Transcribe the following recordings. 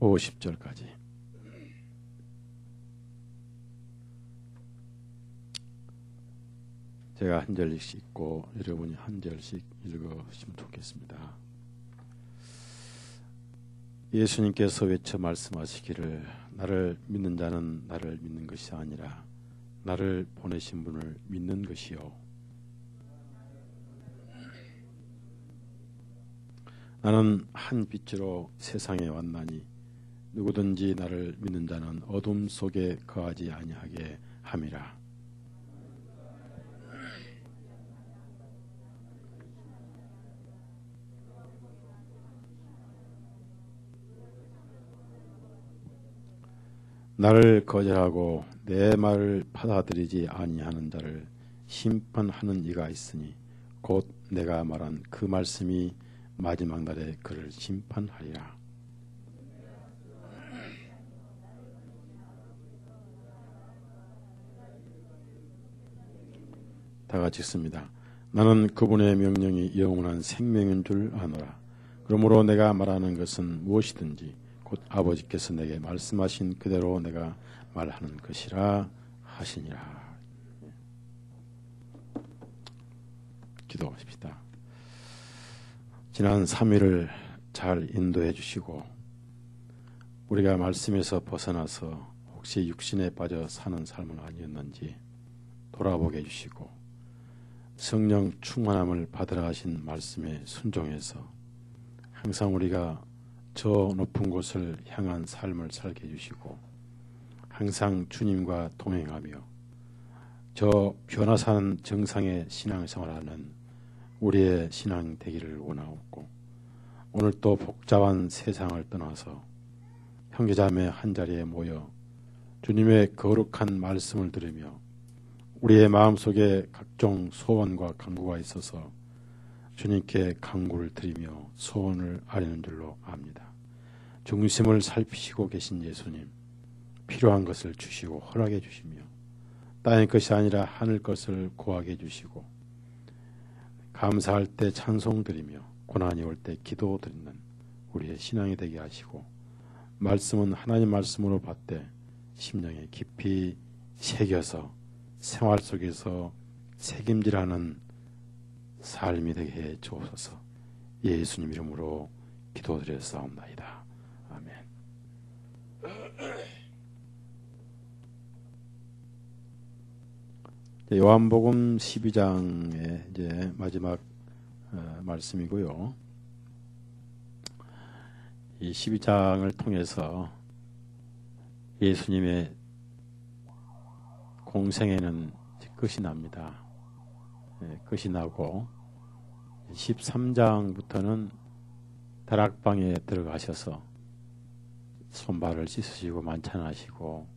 50절까지. 제가 한 절씩 읽고 여러분이 한 절씩 읽으시면 좋겠습니다. 예수님께서 외쳐 말씀하시기를 나를 믿는 자는 나를 믿는 것이 아니라 나를 보내신 분을 믿는 것이요. 나는 한 빛으로 세상에 왔나니 누구든지 나를 믿는 자는 어둠 속에 거하지 아니하게 함이라. 나를 거절하고 내 말을 받아들이지 아니하는 자를 심판하는 이가 있으니 곧 내가 말한 그 말씀이 마지막 날에 그를 심판하리라. 다 같이 읽습니다. 나는 그분의 명령이 영원한 생명인 줄 아노라. 그러므로 내가 말하는 것은 무엇이든지 곧 아버지께서 내게 말씀하신 그대로 내가 말하는 것이라 하시니라. 기도하십시다. 지난 3일을 잘 인도해 주시고 우리가 말씀에서 벗어나서 혹시 육신에 빠져 사는 삶은 아니었는지 돌아보게 해주시고 성령 충만함을 받으라 하신 말씀에 순종해서 항상 우리가 저 높은 곳을 향한 삶을 살게 해주시고 항상 주님과 동행하며 저 변화산 정상의 신앙생활하는 우리의 신앙 되기를 원하옵고 오늘 또 복잡한 세상을 떠나서 형제자매 한자리에 모여 주님의 거룩한 말씀을 들으며 우리의 마음속에 각종 소원과 간구가 있어서 주님께 간구를 드리며 소원을 아뢰는 줄로 압니다. 중심을 살피시고 계신 예수님, 필요한 것을 주시고 허락해 주시며 땅의 것이 아니라 하늘 것을 구하게 해주시고 감사할 때 찬송 드리며 고난이 올 때 기도 드리는 우리의 신앙이 되게 하시고 말씀은 하나님 말씀으로 받되 심령에 깊이 새겨서 생활 속에서 책임지라는 삶이 되게 해 주옵소서. 예수님 이름으로 기도드렸사옵나이다. 아멘. 요한복음 12장의 이제 마지막 말씀이고요. 이 12장을 통해서 예수님의 공생애는 끝이 납니다. 끝이 나고 13장부터는 다락방에 들어가셔서 손발을 씻으시고 만찬하시고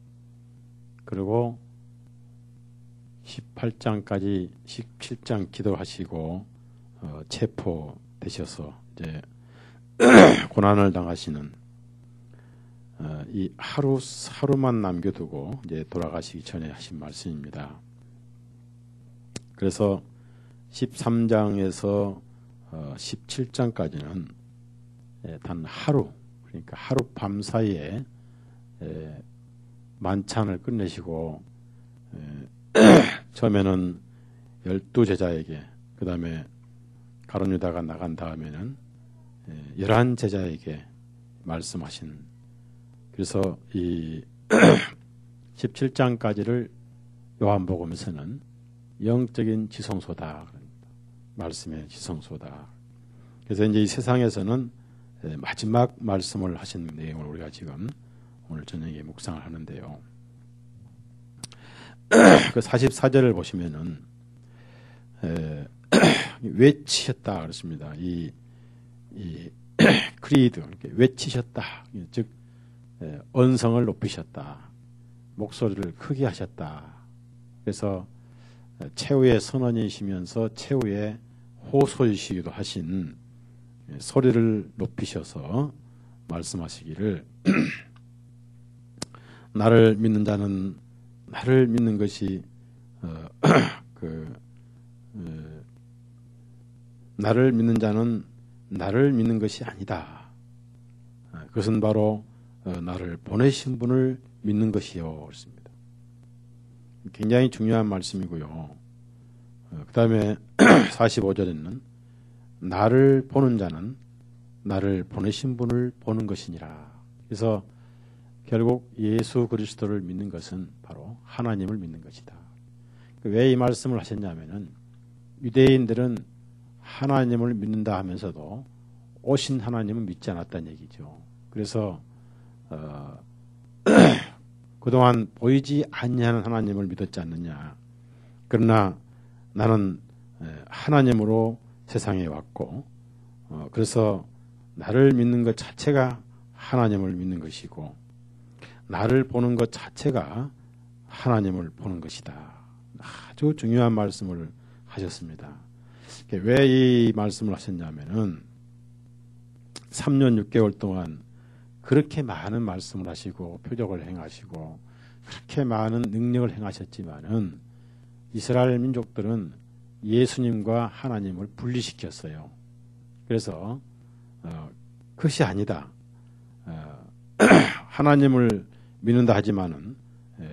그리고 18장까지 17장 기도하시고 체포되셔서 이제 고난을 당하시는 이 하루만 남겨두고 이제 돌아가시기 전에 하신 말씀입니다. 그래서 13장에서 17장까지는 단 하루, 그러니까 하룻밤 사이에 만찬을 끝내시고 처음에는 12제자에게 그 다음에 가룟 유다가 나간 다음에는 11제자에게 말씀하신, 그래서 이 17장까지를 요한복음에서는 영적인 지성소다, 말씀의 지성소다. 그래서 이제 이 세상에서는 마지막 말씀을 하신 내용을 우리가 지금 오늘 저녁에 묵상을 하는데요. 그 44절을 보시면은 외치셨다 그렇습니다. 이 크리드, 이렇게 외치셨다, 즉 언성을 높이셨다, 목소리를 크게 하셨다. 그래서 최후의 선언이시면서 최후의 호소이시기도 하신 소리를 높이셔서 말씀하시기를 나를 믿는 자는 나를 믿는 것이 나를 믿는 자는 나를 믿는 것이 아니다. 그것은 바로 나를 보내신 분을 믿는 것이요. 그렇습니다. 굉장히 중요한 말씀이고요. 그 다음에 45절에는 나를 보는 자는 나를 보내신 분을 보는 것이니라. 그래서 결국 예수 그리스도를 믿는 것은 바로 하나님을 믿는 것이다. 왜 이 말씀을 하셨냐면은 유대인들은 하나님을 믿는다 하면서도 오신 하나님은 믿지 않았다는 얘기죠. 그래서 그동안 보이지 아니하는 하나님을 믿었지 않느냐. 그러나 나는 하나님으로 세상에 왔고 그래서 나를 믿는 것 자체가 하나님을 믿는 것이고 나를 보는 것 자체가 하나님을 보는 것이다. 아주 중요한 말씀을 하셨습니다. 왜 이 말씀을 하셨냐면은 3년 6개월 동안 그렇게 많은 말씀을 하시고 표적을 행하시고 그렇게 많은 능력을 행하셨지만은 이스라엘 민족들은 예수님과 하나님을 분리시켰어요. 그래서 그것이 아니다. 하나님을 믿는다 하지만은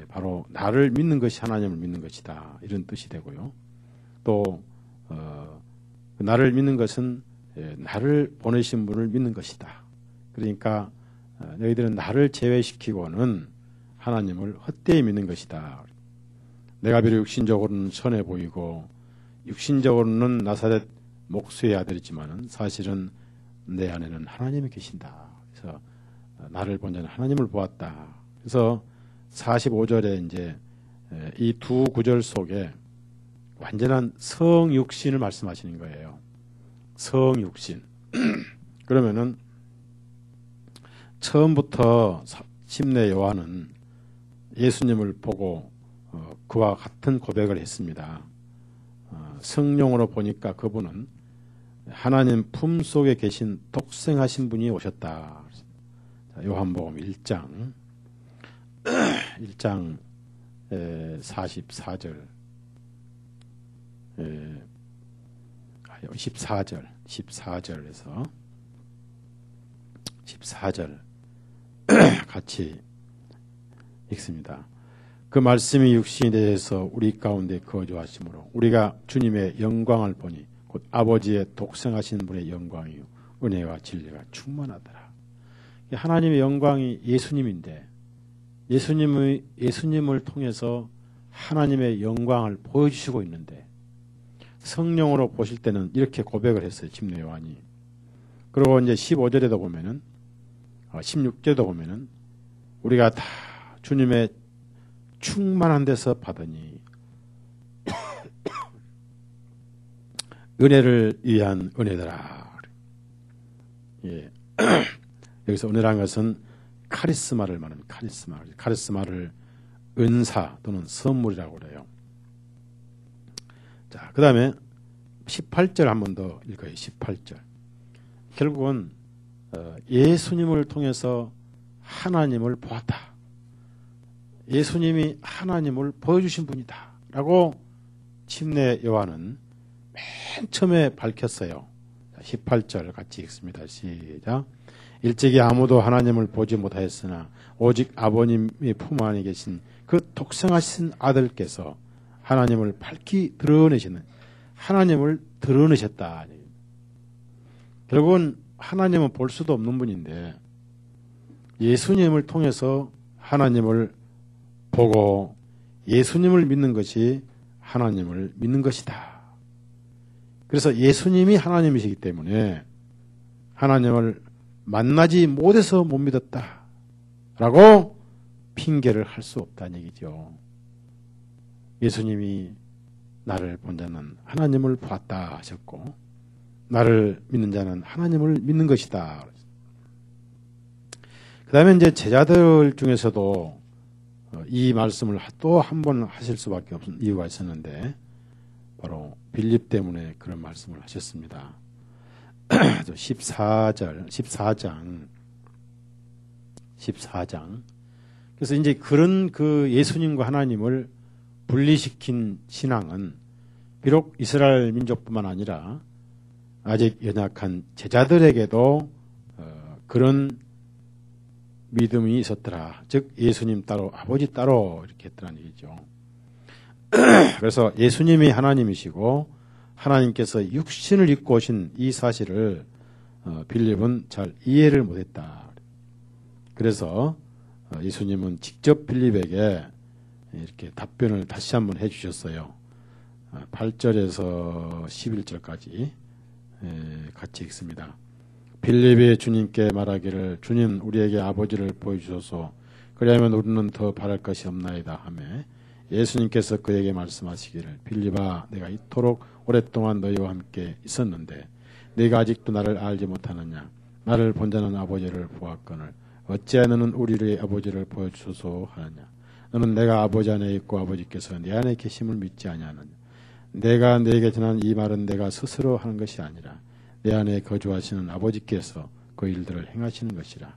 바로 나를 믿는 것이 하나님을 믿는 것이다. 이런 뜻이 되고요. 또 나를 믿는 것은 나를 보내신 분을 믿는 것이다. 그러니까 너희들은 나를 제외시키고는 하나님을 헛되이 믿는 것이다. 내가 비록 육신적으로는 선해 보이고 육신적으로는 나사렛 목수의 아들이지만은 사실은 내 안에는 하나님이 계신다. 그래서 나를 본 자는 하나님을 보았다. 그래서 45절에 이제 이 두 구절 속에 완전한 성육신을 말씀하시는 거예요. 성육신. 그러면은 처음부터 심내 요한은 예수님을 보고 그와 같은 고백을 했습니다. 성령으로 보니까 그분은 하나님 품속에 계신 독생하신 분이 오셨다. 요한복음 1장 44절 14절에서 14절 같이 읽습니다. 그 말씀이 육신이 되어서 우리 가운데 거주하심으로 우리가 주님의 영광을 보니 곧 아버지의 독생하신 분의 영광이요 은혜와 진리가 충만하더라. 하나님의 영광이 예수님인데 예수님을 통해서 하나님의 영광을 보여주시고 있는데 성령으로 보실 때는 이렇게 고백을 했어요. 심내 요한이. 그리고 이제 15절에도 보면은 16절에도 보면은 우리가 다 주님의 충만한 데서 받으니 은혜를 위한 은혜더라. 예. 여기서 은혜란 것은 카리스마를 말합니다. 카리스마를 은사 또는 선물이라고 그래요. 자, 그 다음에 18절 한 번 더 읽어요. 18절. 결국은 예수님을 통해서 하나님을 보았다. 예수님이 하나님을 보여주신 분이다. 라고 침례 요한은 맨 처음에 밝혔어요. 18절 같이 읽습니다. 시작. 일찍이 아무도 하나님을 보지 못하였으나 오직 아버님의 품 안에 계신 그 독생하신 아들께서 하나님을 밝히 드러내시는 하나님을 드러내셨다. 결국은 하나님은 볼 수도 없는 분인데 예수님을 통해서 하나님을 보고 예수님을 믿는 것이 하나님을 믿는 것이다. 그래서 예수님이 하나님이시기 때문에 하나님을 만나지 못해서 못 믿었다 라고 핑계를 할 수 없다는 얘기죠. 예수님이 나를 본 자는 하나님을 보았다 하셨고 나를 믿는 자는 하나님을 믿는 것이다. 그 다음에 이제 제자들 중에서도 이 말씀을 또 한 번 하실 수밖에 없는 이유가 있었는데 바로 빌립 때문에 그런 말씀을 하셨습니다. 14장. 그래서 이제 그런 그 예수님과 하나님을 분리시킨 신앙은 비록 이스라엘 민족뿐만 아니라 아직 연약한 제자들에게도 그런 믿음이 있었더라. 즉 예수님 따로 아버지 따로 이렇게 했더라는 얘기죠. 그래서 예수님이 하나님이시고 하나님께서 육신을 입고 오신 이 사실을 빌립은 잘 이해를 못했다. 그래서 예수님은 직접 빌립에게 이렇게 답변을 다시 한번 해주셨어요. 8절에서 11절까지 같이 읽습니다. 빌립이 주님께 말하기를 주님 우리에게 아버지를 보여주소서 그리하면 우리는 더 바랄 것이 없나이다 하며 예수님께서 그에게 말씀하시기를 빌립아 내가 이토록 오랫동안 너희와 함께 있었는데 네가 아직도 나를 알지 못하느냐 나를 본 자는 아버지를 보았거늘 어찌하여 너는 우리의 아버지를 보여주소서 하느냐 너는 내가 아버지 안에 있고 아버지께서 내 안에 계심을 믿지 아니하느냐 내가 네게 전한 이 말은 내가 스스로 하는 것이 아니라 내 안에 거주하시는 아버지께서 그 일들을 행하시는 것이라.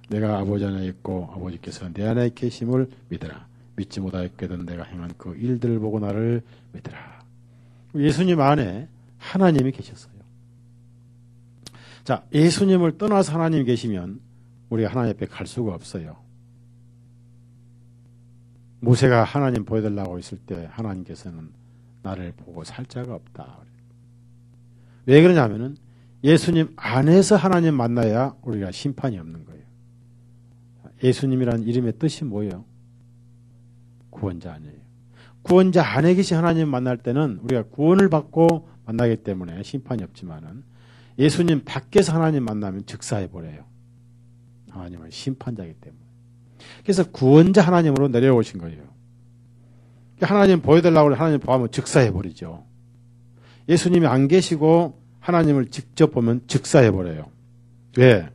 내가 아버지 안에 있고 아버지께서 내 안에 계심을 믿으라. 믿지 못하였거든 내가 행한 그 일들을 보고 나를 믿으라. 예수님 안에 하나님이 계셨어요. 자, 예수님을 떠나서 하나님이 계시면 우리가 하나님 앞에 갈 수가 없어요. 모세가 하나님 보여달라고 했을 때 하나님께서는 나를 보고 살 자가 없다. 왜 그러냐면은 예수님 안에서 하나님 만나야 우리가 심판이 없는 거예요. 예수님이라는 이름의 뜻이 뭐예요? 구원자 아니에요. 구원자 안에 계신 하나님 만날 때는 우리가 구원을 받고 만나기 때문에 심판이 없지만은 예수님 밖에서 하나님 만나면 즉사해버려요. 하나님은 심판자이기 때문에. 그래서 구원자 하나님으로 내려오신 거예요. 하나님 보여달라고 하나님 보면 즉사해버리죠. 예수님이 안 계시고 하나님을 직접 보면 즉사해버려요. 왜?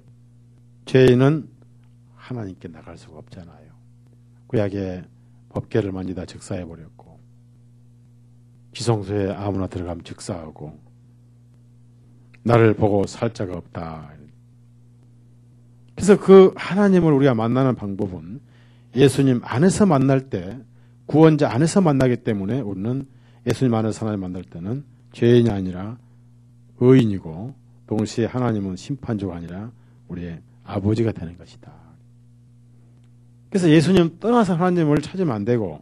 죄인은 하나님께 나갈 수가 없잖아요. 구약의 법궤를 만지다 즉사해버렸고 지성소에 아무나 들어가면 즉사하고 나를 보고 살 자가 없다. 그래서 그 하나님을 우리가 만나는 방법은 예수님 안에서 만날 때 구원자 안에서 만나기 때문에 우리는 예수님 안에서 하나님 만날 때는 죄인이 아니라 의인이고 동시에 하나님은 심판주가 아니라 우리의 아버지가 되는 것이다. 그래서 예수님 떠나서 하나님을 찾으면 안 되고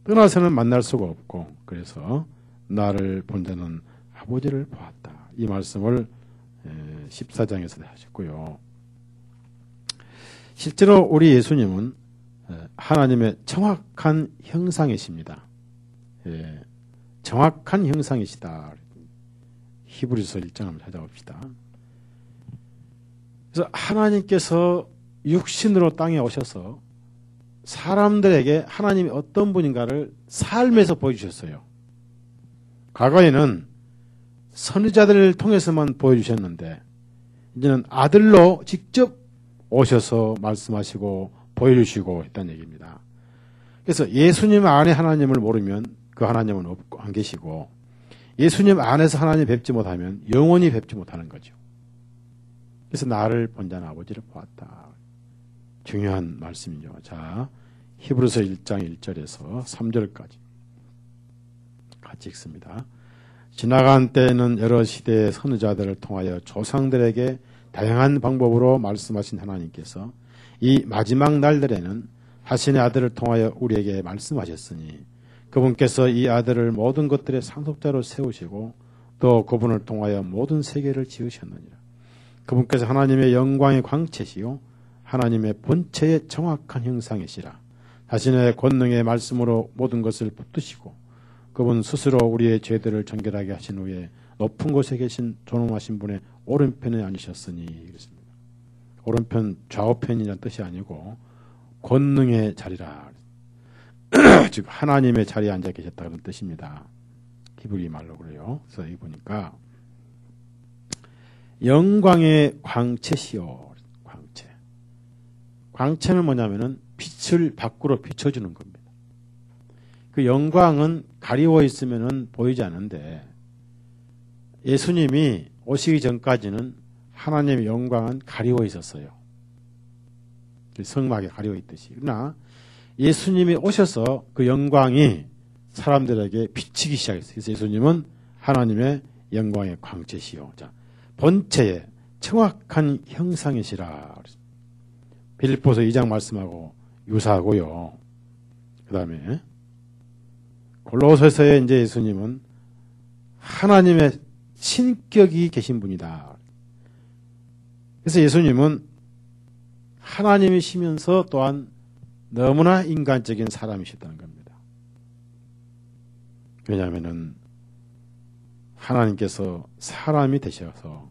떠나서는 만날 수가 없고 그래서 나를 본 자는 아버지를 보았다. 이 말씀을 14장에서 하셨고요. 실제로 우리 예수님은 하나님의 정확한 형상이십니다. 정확한 형상이시다. 히브리서 1장 한번 찾아봅시다. 그래서 하나님께서 육신으로 땅에 오셔서 사람들에게 하나님이 어떤 분인가를 삶에서 보여주셨어요. 과거에는 선지자들을 통해서만 보여주셨는데 이제는 아들로 직접 오셔서 말씀하시고 보여주시고 했다는 얘기입니다. 그래서 예수님 안에 하나님을 모르면 그 하나님은 없고 안 계시고 예수님 안에서 하나님 뵙지 못하면 영원히 뵙지 못하는 거죠. 그래서 나를 본 자는 아버지를 보았다. 중요한 말씀이죠. 자, 히브리서 1장 1절에서 3절까지 같이 읽습니다. 지나간 때에는 여러 시대의 선지자들을 통하여 조상들에게 다양한 방법으로 말씀하신 하나님께서 이 마지막 날들에는 자신의 아들을 통하여 우리에게 말씀하셨으니 그분께서 이 아들을 모든 것들의 상속자로 세우시고 또 그분을 통하여 모든 세계를 지으셨느니라. 그분께서 하나님의 영광의 광채시요 하나님의 본체의 정확한 형상이시라. 자신의 권능의 말씀으로 모든 것을 붙드시고 그분 스스로 우리의 죄들을 정결하게 하신 후에 높은 곳에 계신 존엄하신 분의 오른편에 앉으셨으니 그렇습니다. 오른편 좌우편이라는 뜻이 아니고 권능의 자리라. 즉 하나님의 자리에 앉아 계셨다는 뜻입니다. 히브리 말로 그래요. 그래서 여기 보니까 영광의 광채시요. 광채. 광채는 뭐냐면은 빛을 밖으로 비춰주는 겁니다. 그 영광은 가리워 있으면은 보이지 않는데 예수님이 오시기 전까지는 하나님의 영광은 가리워 있었어요. 성막에 가리워 있듯이. 그러나 예수님이 오셔서 그 영광이 사람들에게 비치기 시작했어요. 그래서 예수님은 하나님의 영광의 광채시요. 자, 본체의 정확한 형상이시라. 빌립보서 2장 말씀하고 유사하고요. 그 다음에 골로새서에 이제 예수님은 하나님의 신격이 계신 분이다. 그래서 예수님은 하나님이시면서 또한 너무나 인간적인 사람이셨다는 겁니다. 왜냐하면 하나님께서 사람이 되셔서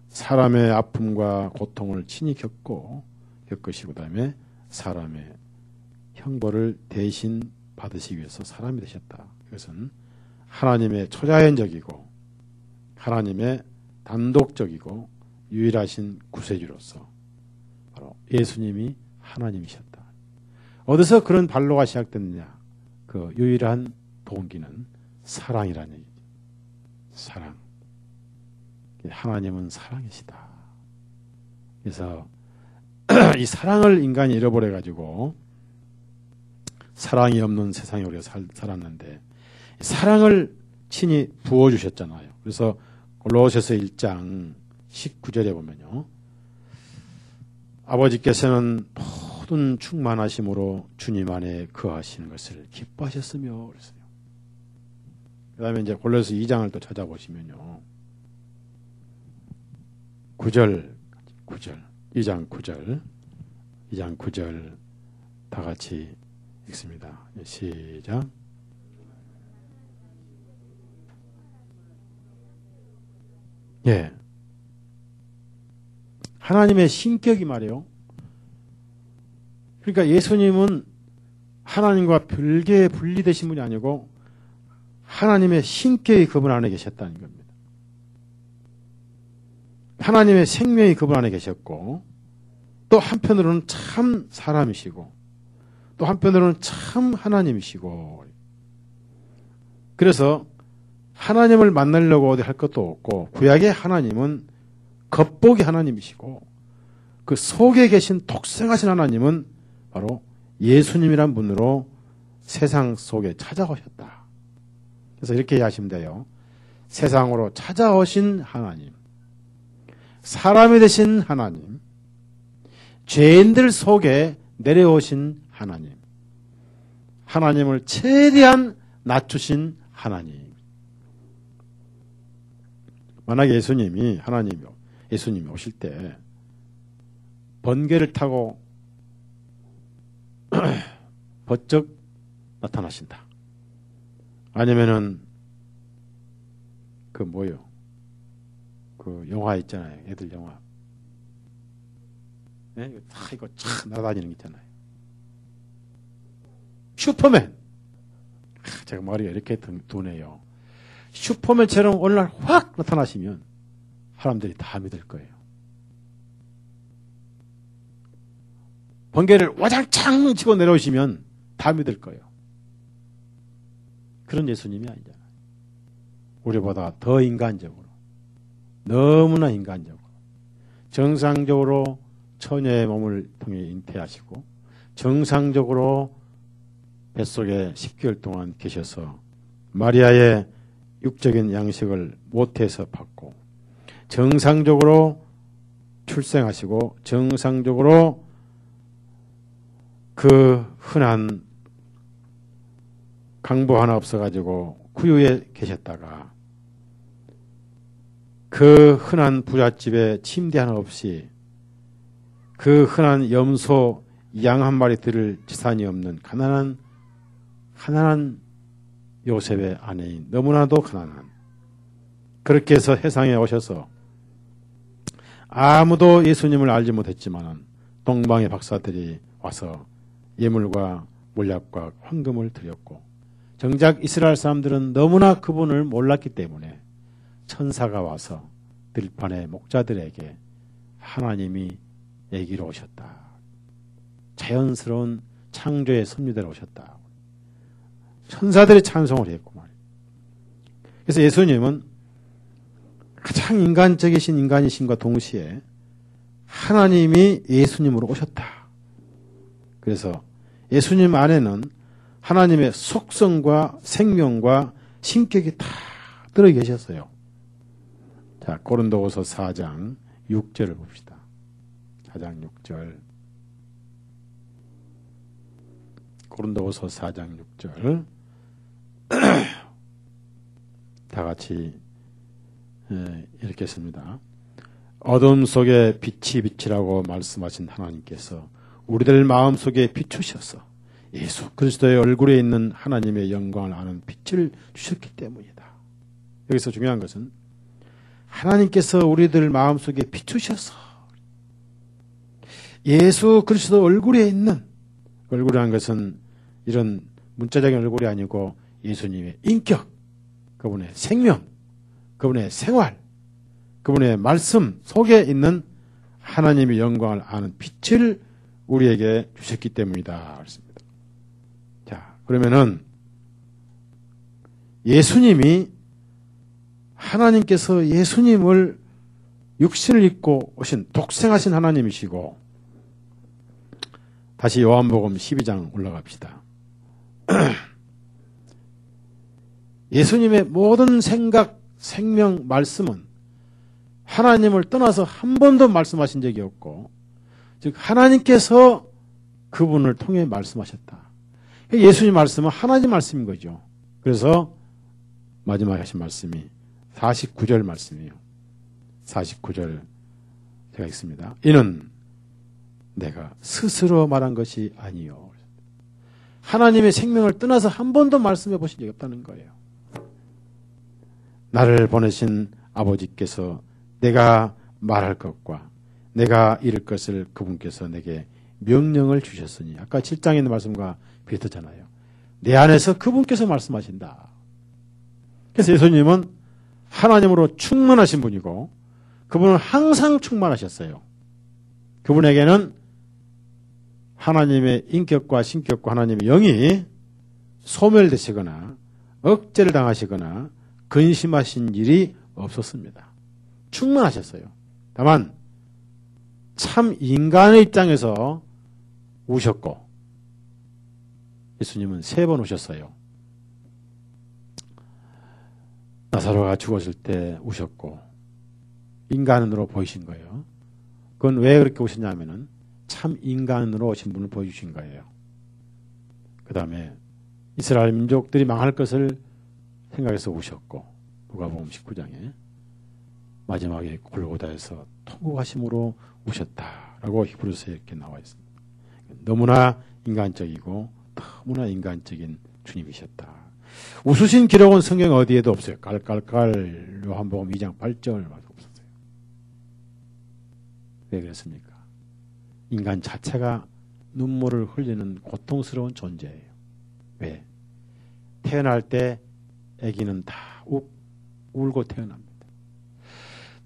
사람의 아픔과 고통을 친히 겪으시고 그다음에 사람의 형벌을 대신 받으시기 위해서 사람이 되셨다. 이것은 하나님의 초자연적이고 하나님의 단독적이고 유일하신 구세주로서 바로 예수님이 하나님이셨다. 어디서 그런 반로가 시작됐느냐? 그 유일한 동기는 사랑이라는 얘기죠. 사랑. 하나님은 사랑이시다. 그래서 이 사랑을 인간이 잃어버려가지고 사랑이 없는 세상에 우리가 살았는데 사랑을 친히 부어주셨잖아요. 그래서 골로새서 1장 19절에 보면요. 아버지께서는 모든 충만하심으로 주님 안에 거하시는 것을 기뻐하셨으며 그랬어요. 그 다음에 이제 골로새 2장을 또 찾아보시면요. 9절 2장 9절 다 같이 읽습니다. 시작. 예. 하나님의 신격이 말이에요. 그러니까 예수님은 하나님과 별개의 분리되신 분이 아니고 하나님의 신격이 그분 안에 계셨다는 겁니다. 하나님의 생명이 그분 안에 계셨고 또 한편으로는 참 사람이시고 또 한편으로는 참 하나님이시고 그래서 하나님을 만나려고 어디 할 것도 없고 구약의 하나님은 겉보기 하나님이시고 그 속에 계신 독생하신 하나님은 바로 예수님이란 분으로 세상 속에 찾아오셨다. 그래서 이렇게 이해하시면 돼요. 세상으로 찾아오신 하나님, 사람이 되신 하나님, 죄인들 속에 내려오신 하나님, 하나님을 최대한 낮추신 하나님. 만약에 예수님이 오실 때 번개를 타고 번쩍 나타나신다. 아니면은 그 영화 있잖아요. 애들 영화. 네? 이거 참 날아다니는 게 있잖아요. 슈퍼맨. 제가 머리가 이렇게 두네요. 슈퍼맨처럼 어느 날 확 나타나시면 사람들이 다 믿을 거예요. 번개를 와장창 치고 내려오시면 다 믿을 거예요. 그런 예수님이 아니잖아요. 우리보다 더 인간적으로, 너무나 인간적으로, 정상적으로 처녀의 몸을 통해 잉태하시고 정상적으로 뱃속에 10개월 동안 계셔서 마리아의 육적인 양식을 모태에서 받고 정상적으로 출생하시고 정상적으로 그 흔한 강보 하나 없어가지고 구유에 계셨다가 그 흔한 부잣집에 침대 하나 없이 그 흔한 염소 양 한 마리 들을 지산이 없는 가난한 요셉의 아내인 너무나도 가난한 그렇게 해서 세상에 오셔서 아무도 예수님을 알지 못했지만 동방의 박사들이 와서 예물과 몰약과 황금을 드렸고 정작 이스라엘 사람들은 너무나 그분을 몰랐기 때문에 천사가 와서 들판의 목자들에게 하나님이 얘기로 오셨다. 자연스러운 창조의 섭리대로 오셨다. 천사들이 찬송을 했고 말이에요. 그래서 예수님은 가장 인간적이신 인간이신과 동시에 하나님이 예수님으로 오셨다. 그래서 예수님 안에는 하나님의 속성과 생명과 신격이 다 들어 계셨어요. 자, 고린도후서 4장 6절을 봅시다. 4장 6절 고린도후서 4장 6절 다 같이 읽겠습니다. 어둠 속에 빛이 비치라고 말씀하신 하나님께서 우리들 마음속에 비추셔서 예수 그리스도의 얼굴에 있는 하나님의 영광을 아는 빛을 주셨기 때문이다. 여기서 중요한 것은 하나님께서 우리들 마음속에 비추셔서 예수 그리스도 얼굴에 있는, 얼굴이라는 것은 이런 문자적인 얼굴이 아니고 예수님의 인격, 그분의 생명, 그분의 생활, 그분의 말씀 속에 있는 하나님의 영광을 아는 빛을 우리에게 주셨기 때문이다. 그렇습니다. 자, 그러면은 예수님이, 하나님께서 예수님을 육신을 입고 오신 독생하신 하나님이시고, 다시 요한복음 12장 올라갑시다. 예수님의 모든 생각, 생명, 말씀은 하나님을 떠나서 한 번도 말씀하신 적이 없고, 즉 하나님께서 그분을 통해 말씀하셨다. 예수님 말씀은 하나님 말씀인 거죠. 그래서 마지막에 하신 말씀이 49절 말씀이에요. 49절 제가 읽습니다. 이는 내가 스스로 말한 것이 아니요. 하나님의 생명을 떠나서 한 번도 말씀해 보신 적이 없다는 거예요. 나를 보내신 아버지께서 내가 말할 것과 내가 이룰 것을 그분께서 내게 명령을 주셨으니, 아까 7장에 있는 말씀과 비슷하잖아요. 내 안에서 그분께서 말씀하신다. 그래서 예수님은 하나님으로 충만하신 분이고 그분은 항상 충만하셨어요. 그분에게는 하나님의 인격과 신격과 하나님의 영이 소멸되시거나 억제를 당하시거나 근심하신 일이 없었습니다. 충만하셨어요. 다만 참 인간의 입장에서 우셨고, 예수님은 3번 우셨어요. 나사로가 죽었을 때 우셨고 인간으로 보이신 거예요. 그건 왜 그렇게 우셨냐면은 참 인간으로 오신 분을 보여주신 거예요. 그 다음에 이스라엘 민족들이 망할 것을 생각해서 우셨고, 누가복음 19장에 마지막에 골고다에서 통곡하심으로 우셨다라고 히브리서에 이렇게 나와 있습니다. 너무나 인간적이고 너무나 인간적인 주님이셨다. 웃으신 기록은 성경 어디에도 없어요. 깔깔깔 요한복음 2장 8절밖에 없었어요. 왜 그랬습니까? 인간 자체가 눈물을 흘리는 고통스러운 존재예요. 왜? 태어날 때 아기는 다 울고 태어납니다.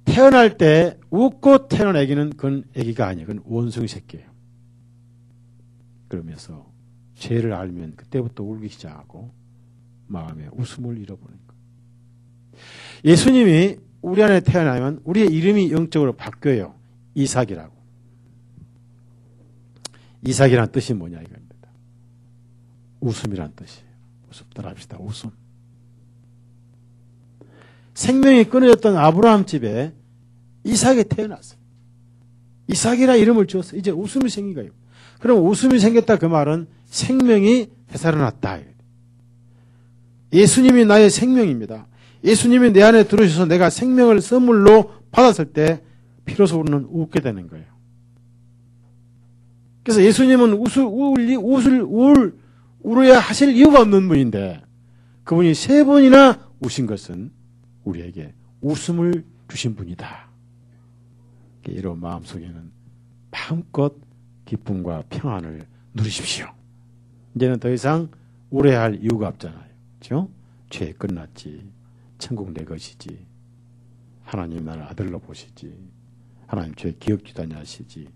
태어날 때 웃고 태어난 아기는 그건 아기가 아니에요. 그건 원숭이 새끼예요. 그러면서 죄를 알면 그때부터 울기 시작하고 마음에 웃음을 잃어버린 거예요. 예수님이 우리 안에 태어나면 우리의 이름이 영적으로 바뀌어요. 이삭이라고. 이삭이란 뜻이 뭐냐 이겁니다. 웃음이란 뜻이에요. 웃음 따라합시다. 웃음. 생명이 끊어졌던 아브라함 집에 이삭이 태어났어요. 이삭이라 이름을 지었어요. 이제 웃음이 생긴 거예요. 그럼 웃음이 생겼다 그 말은 생명이 되살아났다. 예수님이 나의 생명입니다. 예수님이 내 안에 들어오셔서 내가 생명을 선물로 받았을 때 비로소 우리는 웃게 되는 거예요. 그래서 예수님은 울어야 하실 이유가 없는 분인데 그분이 3번이나 우신 것은 우리에게 웃음을 주신 분이다. 이런 마음속에는 마음껏 기쁨과 평안을 누리십시오. 이제는 더 이상 우려할 이유가 없잖아요. 그렇죠? 죄 끝났지. 천국 내 것이지. 하나님 나를 아들로 보시지. 하나님 죄 기억지도 아니하시지.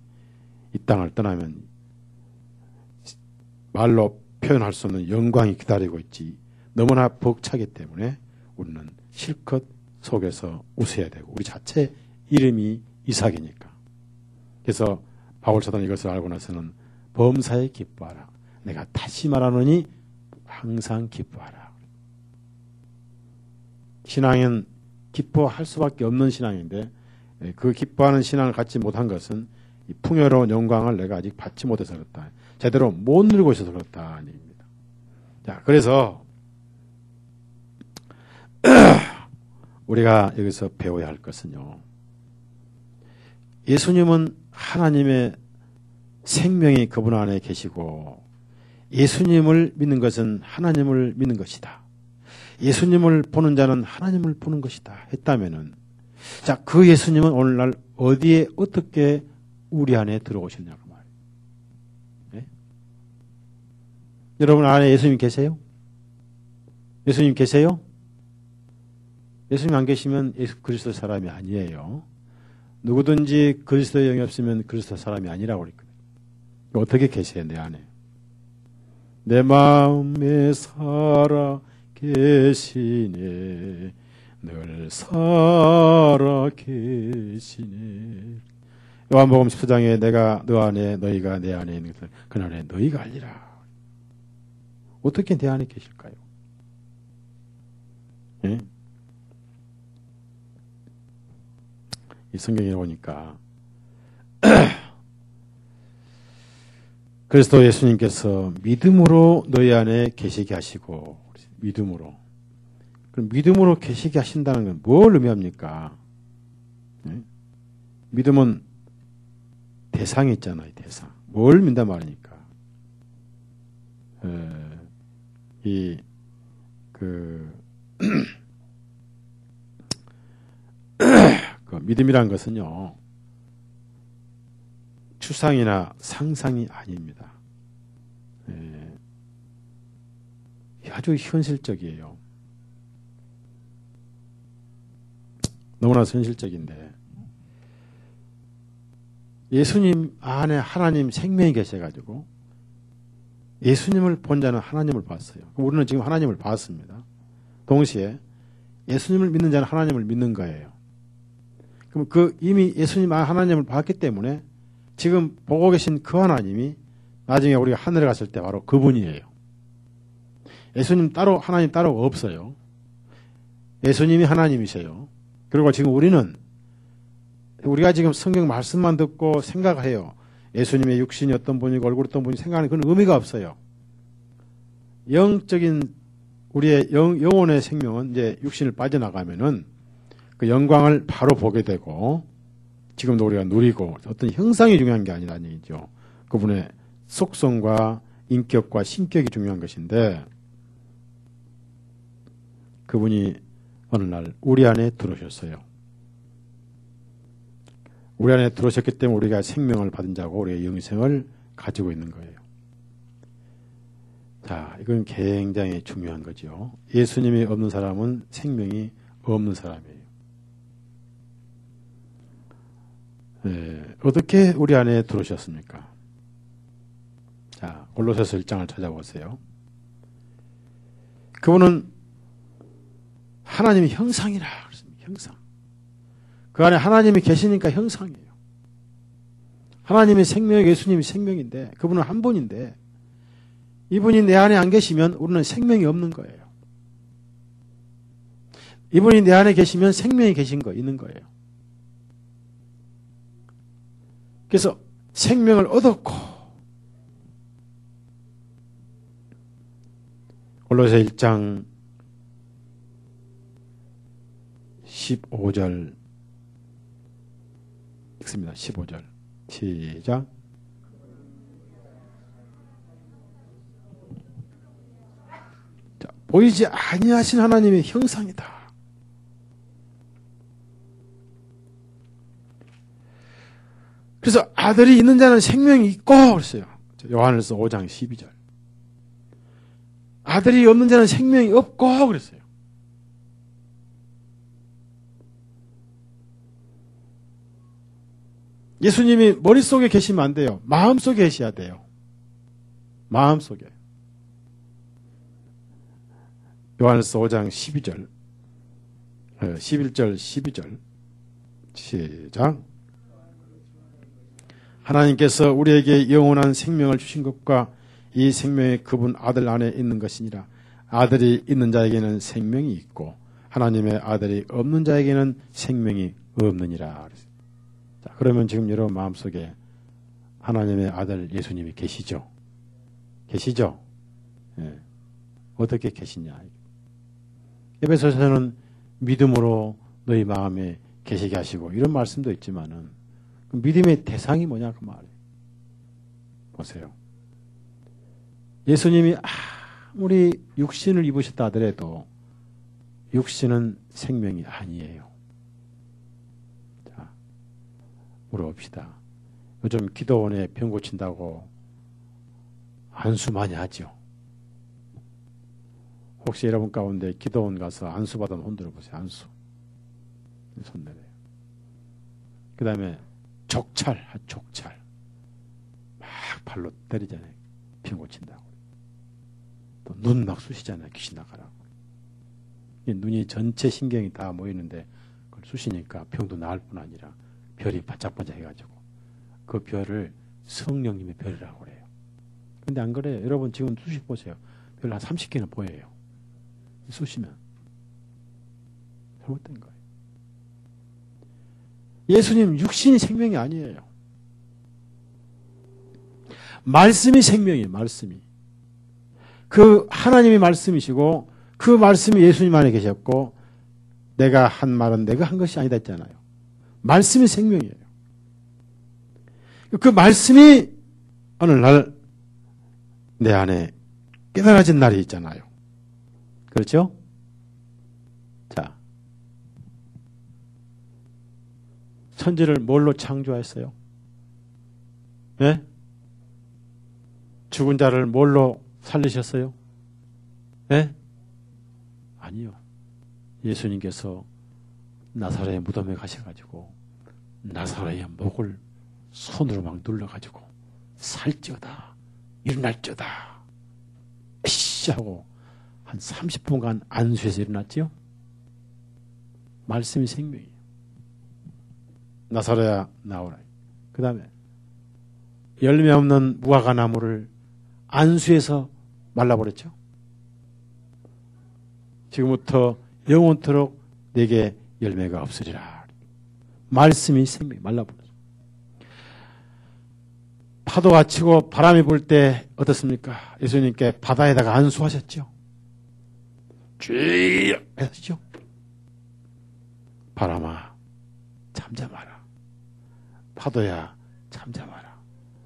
이 땅을 떠나면 말로 표현할 수 없는 영광이 기다리고 있지. 너무나 벅차기 때문에 우리는 실컷 속에서 웃어야 되고 우리 자체 이름이 이삭이니까. 그래서 바울사도는 이것을 알고 나서는 범사에 기뻐하라. 내가 다시 말하노니 항상 기뻐하라. 신앙은 기뻐할 수밖에 없는 신앙인데 그 기뻐하는 신앙을 갖지 못한 것은 이 풍요로운 영광을 내가 아직 받지 못해서 그렇다. 제대로 못 누리고 있어서 그렇다. 자, 그래서 우리가 여기서 배워야 할 것은요. 예수님은 하나님의 생명이 그분 안에 계시고 예수님을 믿는 것은 하나님을 믿는 것이다. 예수님을 보는 자는 하나님을 보는 것이다. 했다면은 자, 그 예수님은 오늘날 어디에 어떻게 우리 안에 들어오셨냐고 말이에요. 네? 여러분 안에 예수님 계세요? 예수님 계세요? 예수님 안 계시면 예수 그리스도 사람이 아니에요. 누구든지 그리스도의 영이 없으면 그리스도 사람이 아니라고 그랬거든요. 어떻게 계세요, 내 안에? 내 마음에 살아 계시네. 늘 살아 계시네. 요한복음 10장에 내가 너 안에 너희가 내 안에 있는 것을 그날에 너희가 알리라. 어떻게 내 안에 계실까요? 예? 이 성경에 보니까 그리스도 예수님께서 믿음으로 너희 안에 계시게 하시고 믿음으로. 그럼 믿음으로 계시게 하신다는 건 뭘 의미합니까? 네? 믿음은 대상이 있잖아요. 대상. 뭘 믿단 말이니까. 그 믿음이란 것은요. 추상이나 상상이 아닙니다. 아주 현실적이에요. 너무나 현실적인데 예수님 안에 하나님 생명이 계셔가지고 예수님을 본 자는 하나님을 봤어요. 우리는 지금 하나님을 봤습니다. 동시에 예수님을 믿는 자는 하나님을 믿는 거예요. 그럼 그 이미 예수님 하나님을 봤기 때문에 지금 보고 계신 그 하나님이 나중에 우리가 하늘에 갔을 때 바로 그분이에요. 예수님 따로 하나님 따로 없어요. 예수님이 하나님이세요. 그리고 지금 우리가 지금 성경 말씀만 듣고 생각해요. 예수님의 육신이 어떤 분이고 얼굴 어떤 분이 생각하는 그런 의미가 없어요. 영적인 우리의 영혼의 생명은 이제 육신을 빠져나가면은 그 영광을 바로 보게 되고 지금도 우리가 누리고 어떤 형상이 중요한 게 아니라는 얘기죠. 그분의 속성과 인격과 신격이 중요한 것인데 그분이 어느 날 우리 안에 들어오셨어요. 우리 안에 들어오셨기 때문에 우리가 생명을 받은 자고 우리의 영생을 가지고 있는 거예요. 자, 이건 굉장히 중요한 거죠. 예수님이 없는 사람은 생명이 없는 사람이에요. 어떻게 우리 안에 들어오셨습니까? 자, 골로새서 1장을 찾아보세요. 그분은 하나님의 형상이라 그랬습니다. 형상. 그 안에 하나님이 계시니까 형상이에요. 하나님의 생명, 예수님이 생명인데 그분은 한 분인데 이분이 내 안에 안 계시면 우리는 생명이 없는 거예요. 이분이 내 안에 계시면 생명이 계신 거 있는 거예요. 그래서 생명을 얻었고 골로새 1장 15절 읽습니다. 15절 시작. 자, 보이지 아니하신 하나님의 형상이다. 그래서 아들이 있는 자는 생명이 있고 그랬어요. 요한일서 5장 12절. 아들이 없는 자는 생명이 없고 그랬어요. 예수님이 머릿속에 계시면 안 돼요. 마음속에 계셔야 돼요. 마음속에. 요한일서 5장 12절 11절 12절 시작. 하나님께서 우리에게 영원한 생명을 주신 것과 이 생명이 그분 아들 안에 있는 것이니라. 아들이 있는 자에게는 생명이 있고 하나님의 아들이 없는 자에게는 생명이 없느니라. 자, 그러면 지금 여러분 마음속에 하나님의 아들 예수님이 계시죠? 계시죠? 예. 어떻게 계시냐. 에베소서는 믿음으로 너희 마음에 계시게 하시고 이런 말씀도 있지만은 그 믿음의 대상이 뭐냐 그 말이에요. 보세요. 예수님이 아무리 육신을 입으셨다 하더라도 육신은 생명이 아니에요. 자, 물어봅시다. 요즘 기도원에 병 고친다고 안수 많이 하죠. 혹시 여러분 가운데 기도원 가서 안수 받은 손 들어보세요. 안수. 손 내려요. 그 다음에 족찰. 막 발로 때리잖아요. 병 고친다고. 또 눈 막 쑤시잖아요. 귀신 나가라고. 눈이 전체 신경이 다 모이는데 그걸 쑤시니까 병도 나을 뿐 아니라 별이 반짝반짝 해가지고 그 별을 성령님의 별이라고 그래요. 근데 안 그래요. 여러분 지금 쑤시 보세요. 별 한 30개는 보여요. 쑤시면 잘못된 거예요. 예수님 육신이 생명이 아니에요. 말씀이 생명이에요. 말씀이. 그 하나님이 말씀이시고 그 말씀이 예수님 안에 계셨고 내가 한 말은 내가 한 것이 아니다 했잖아요. 말씀이 생명이에요. 그 말씀이 어느 날 내 안에 깨달아진 날이 있잖아요. 그렇죠? 자, 천지를 뭘로 창조했어요? 네? 죽은 자를 뭘로 살리셨어요? 네? 아니요. 예수님께서 나사렛의 무덤에 가셔가지고 나사렛의 목을 손으로 막 눌러가지고 살찌어다 일어날지어다 에이씨 하고 한 30분간 안수해서 일어났지요. 말씀이 생명이에요. 나사렛아 나오라. 그 다음에 열매 없는 무화과 나무를 안수해서 말라버렸죠. 지금부터 영원토록 내게 열매가 없으리라. 말씀이 생명이 말라버렸어요. 파도가 치고 바람이 불 때 어떻습니까? 예수님께 바다에다가 안수하셨죠. 주여 하셨죠. 바람아 잠잠하라. 파도야 잠잠하라.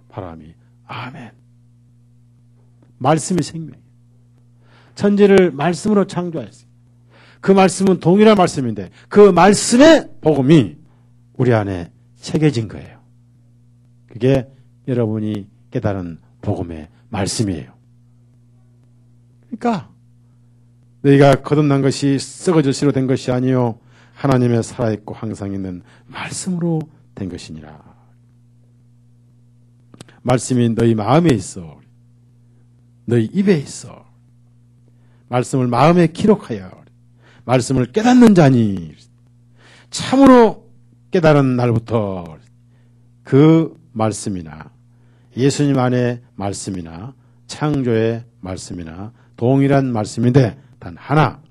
바람이 아멘. 말씀이 생명이에요. 천지를 말씀으로 창조하였어요. 그 말씀은 동일한 말씀인데 그 말씀의 복음이 우리 안에 새겨진 거예요. 그게 여러분이 깨달은 복음의 말씀이에요. 그러니까 너희가 거듭난 것이 썩어질 씨로 된 것이 아니요 하나님의 살아있고 항상 있는 말씀으로 된 것이니라. 말씀이 너희 마음에 있어. 너희 입에 있어. 말씀을 마음에 기록하여 말씀을 깨닫는 자니 참으로 깨달은 날부터 그 말씀이나 예수님 안의 말씀이나 창조의 말씀이나 동일한 말씀인데 단 하나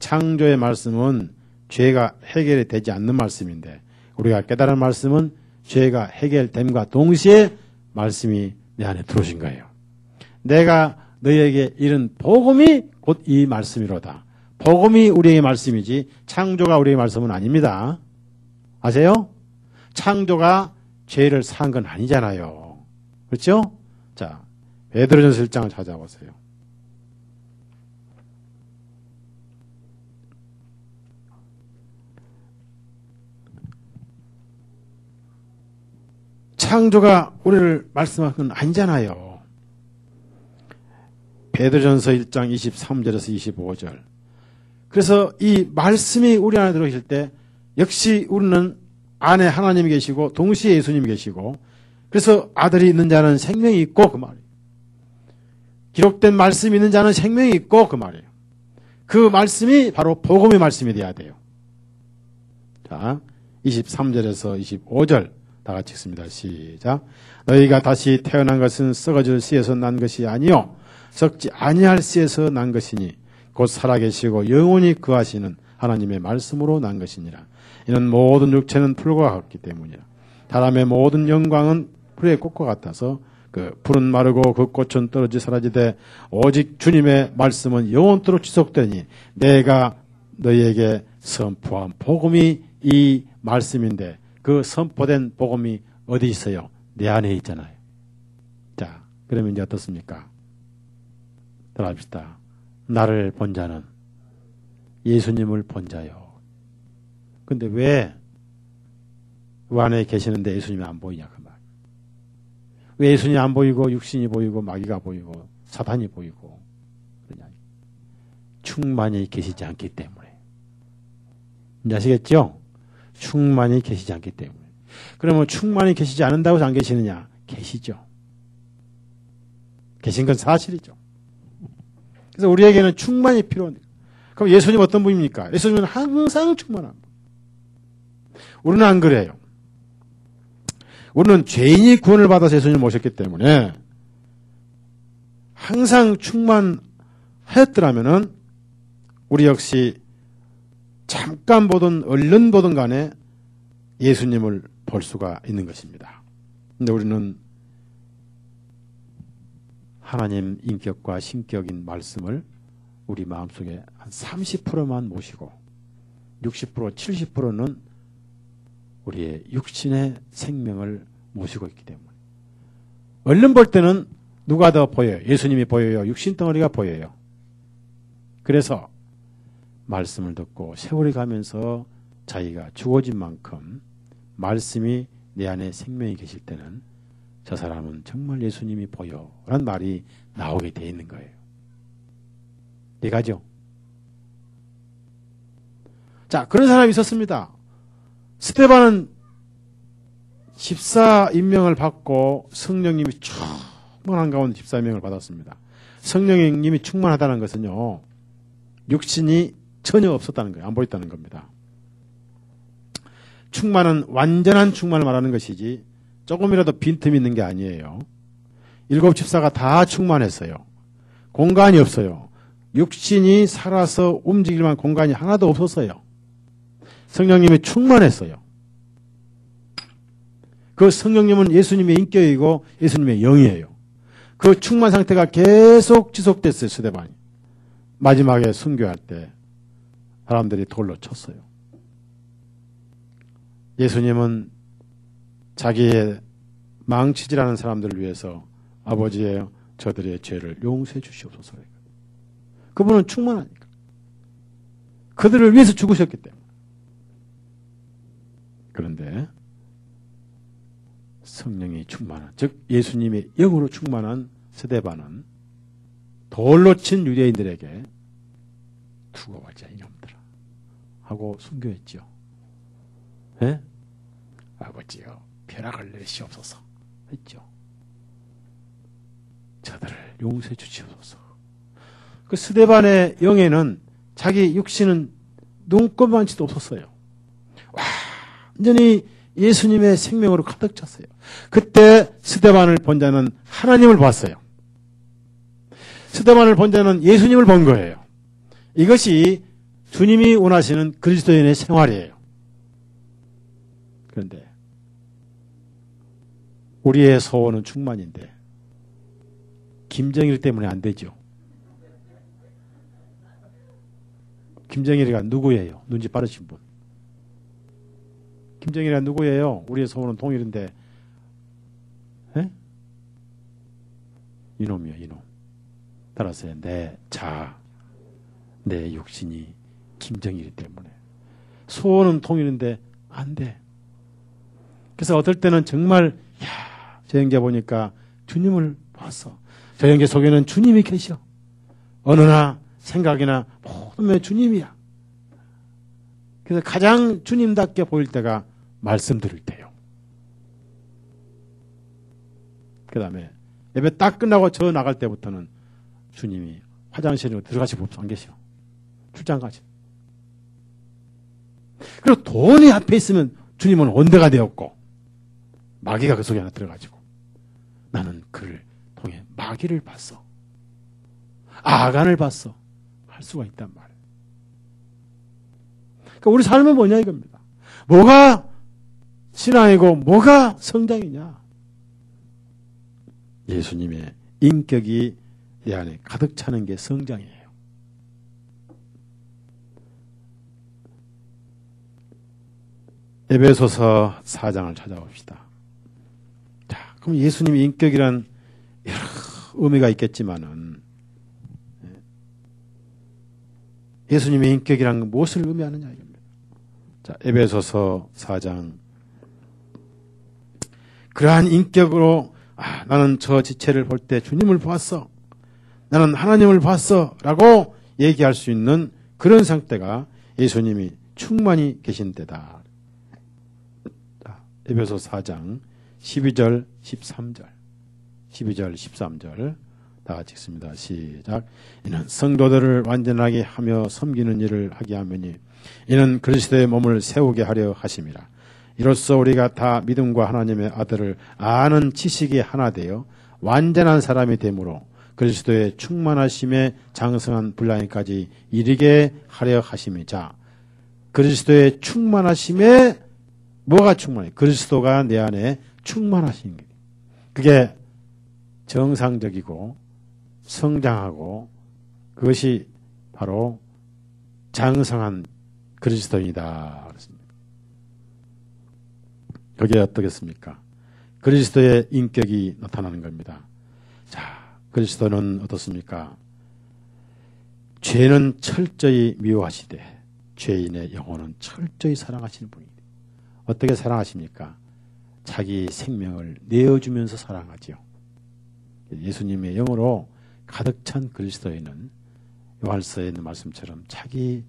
창조의 말씀은 죄가 해결이 되지 않는 말씀인데 우리가 깨달은 말씀은 죄가 해결됨과 동시에 말씀이 내 안에 들어오신 거예요. 내가 너희에게 이른 복음이 곧 이 말씀이로다. 복음이 우리에게 말씀이지 창조가 우리에게 말씀은 아닙니다. 아세요? 창조가 죄를 산 건 아니잖아요. 그렇죠? 자, 베드로전서 1장을 찾아보세요. 창조가 우리를 말씀한 건 아니잖아요. 베드로전서 1장 23절에서 25절. 그래서 이 말씀이 우리 안에 들어오실 때 역시 우리는 안에 하나님이 계시고 동시에 예수님이 계시고 그래서 아들이 있는 자는 생명이 있고 그 말이에요. 기록된 말씀이 있는 자는 생명이 있고 그 말이에요. 그 말씀이 바로 복음의 말씀이 돼야 돼요. 자, 23절에서 25절 다 같이 읽습니다. 시작. 너희가 다시 태어난 것은 썩어질 씨에서 난 것이 아니요 썩지 아니할 씨에서 난 것이니 곧 살아계시고 영원히 거하시는 하나님의 말씀으로 난 것이니라. 이는 모든 육체는 풀과 같기 때문이라. 사람의 모든 영광은 불의 꽃과 같아서 그 푸른 마르고 그 꽃은 떨어지 사라지되 오직 주님의 말씀은 영원토록 지속되니 내가 너희에게 선포한 복음이 이 말씀인데 그 선포된 복음이 어디 있어요? 내 안에 있잖아요. 자, 그러면 이제 어떻습니까? 따라합시다. 나를 본 자는 예수님을 본 자요. 근데 왜 안에 계시는데 예수님이 안 보이냐 그 말. 왜 예수님이 안 보이고 육신이 보이고 마귀가 보이고 사탄이 보이고 그러냐. 충만히 계시지 않기 때문에. 이제 아시겠죠? 충만히 계시지 않기 때문에. 그러면 충만히 계시지 않는다고 해서 안 계시느냐? 계시죠. 계신 건 사실이죠. 그래서 우리에게는 충만이 필요합니다. 그럼 예수님 어떤 분입니까? 예수님은 항상 충만한 분. 우리는 안 그래요. 우리는 죄인이 구원을 받아서 예수님을 모셨기 때문에 항상 충만하였더라면은 우리 역시 잠깐 보든 얼른 보든 간에 예수님을 볼 수가 있는 것입니다. 근데 우리는 하나님 인격과 신격인 말씀을 우리 마음속에 한 30%만 모시고 60%, 70%는 우리의 육신의 생명을 모시고 있기 때문에 얼른 볼 때는 누가 더 보여요? 예수님이 보여요? 육신 덩어리가 보여요? 그래서 말씀을 듣고 세월이 가면서 자기가 죽어진 만큼 말씀이 내 안에 생명이 계실 때는 저 사람은 정말 예수님이 보여 라는 말이 나오게 돼 있는 거예요. 이해가죠? 자, 그런 사람이 있었습니다. 스데반은 집사 임명을 받고 성령님이 충만한 가운데 집사 임명을 받았습니다. 성령님이 충만하다는 것은요, 육신이 전혀 없었다는 거예요. 안 보였다는 겁니다. 충만은 완전한 충만을 말하는 것이지 조금이라도 빈틈이 있는 게 아니에요. 7 집사가 다 충만했어요. 공간이 없어요. 육신이 살아서 움직일 만한 공간이 하나도 없었어요. 성령님이 충만했어요. 그 성령님은 예수님의 인격이고 예수님의 영이에요. 그 충만 상태가 계속 지속됐어요. 스데반이. 마지막에 순교할 때 사람들이 돌로 쳤어요. 예수님은 자기의 망치질하는 사람들을 위해서 아버지의 저들의 죄를 용서해 주시옵소서. 그분은 충만하니까. 그들을 위해서 죽으셨기 때문에. 그런데 성령이 충만한, 즉 예수님의 영으로 충만한 스데반은 돌로 친 유대인들에게 두고 가자 이놈들아 하고 순교했죠. 예? 아버지여 벼락을 내리시옵소서 했죠. 저들을 용서해 주시옵소서. 그 스데반의 영에는 자기 육신은 눈꼽만치도 없었어요. 완전히 예수님의 생명으로 가득 찼어요. 그때 스데반을 본 자는 하나님을 봤어요. 스데반을 본 자는 예수님을 본 거예요. 이것이 주님이 원하시는 그리스도인의 생활이에요. 그런데 우리의 소원은 충만인데 김정일 때문에 안 되죠. 김정일이가 누구예요? 눈치 빠르신 분. 김정일이가 누구예요? 우리의 소원은 통일인데, 에? 이놈이요, 이놈. 따라서 내 육신이 김정일이 때문에 소원은 통일인데 안 돼. 그래서 어떨 때는 정말 저 형제 보니까 주님을 봤어. 저 형제 속에는 주님이 계셔. 언어나 생각이나 모든 게 주님이야. 그래서 가장 주님답게 보일 때가 말씀 들을 때요. 그 다음에 예배 딱 끝나고 저 나갈 때부터는 주님이 화장실에 들어가시고 안 계셔. 출장 가시. 그리고 돈이 앞에 있으면 주님은 온대가 되었고 마귀가 그 속에 하나 들어가지고 나는 그를 통해 마귀를 봤어. 아간을 봤어. 할 수가 있단 말이에요. 그러니까 우리 삶은 뭐냐 이겁니다. 뭐가 신앙이고 뭐가 성장이냐. 예수님의 인격이 내 안에 가득 차는 게 성장이에요. 에베소서 4장을 찾아봅시다. 자, 그럼 예수님의 인격이란 여러 의미가 있겠지만은 예수님의 인격이란 무엇을 의미하느냐 이겁니다. 자, 에베소서 4장. 그러한 인격으로 나는 저 지체를 볼 때 주님을 보았어. 나는 하나님을 봤어. 라고 얘기할 수 있는 그런 상태가 예수님이 충만히 계신 때다. 에베소 4장 12절 13절 12절 13절 다 같이 읽습니다. 시작. 이는 성도들을 완전하게 하며 섬기는 일을 하게 하매니 이는 그리스도의 몸을 세우게 하려 하심이라. 이로써 우리가 다 믿음과 하나님의 아들을 아는 지식이 하나 되어 완전한 사람이 되므로 그리스도의 충만하심에 장성한 분량에까지 이르게 하려 하심이자. 그리스도의 충만하심에 뭐가 충만해? 그리스도가 내 안에 충만하신 게. 그게 정상적이고 성장하고 그것이 바로 장성한 그리스도이다. 그렇습니다. 그게 어떻겠습니까? 그리스도의 인격이 나타나는 겁니다. 자, 그리스도는 어떻습니까? 죄는 철저히 미워하시되 죄인의 영혼은 철저히 사랑하시는 분이에요. 어떻게 사랑하십니까? 자기 생명을 내어주면서 사랑하죠. 예수님의 영으로 가득 찬 그리스도인은 요한서에 있는 말씀처럼 자기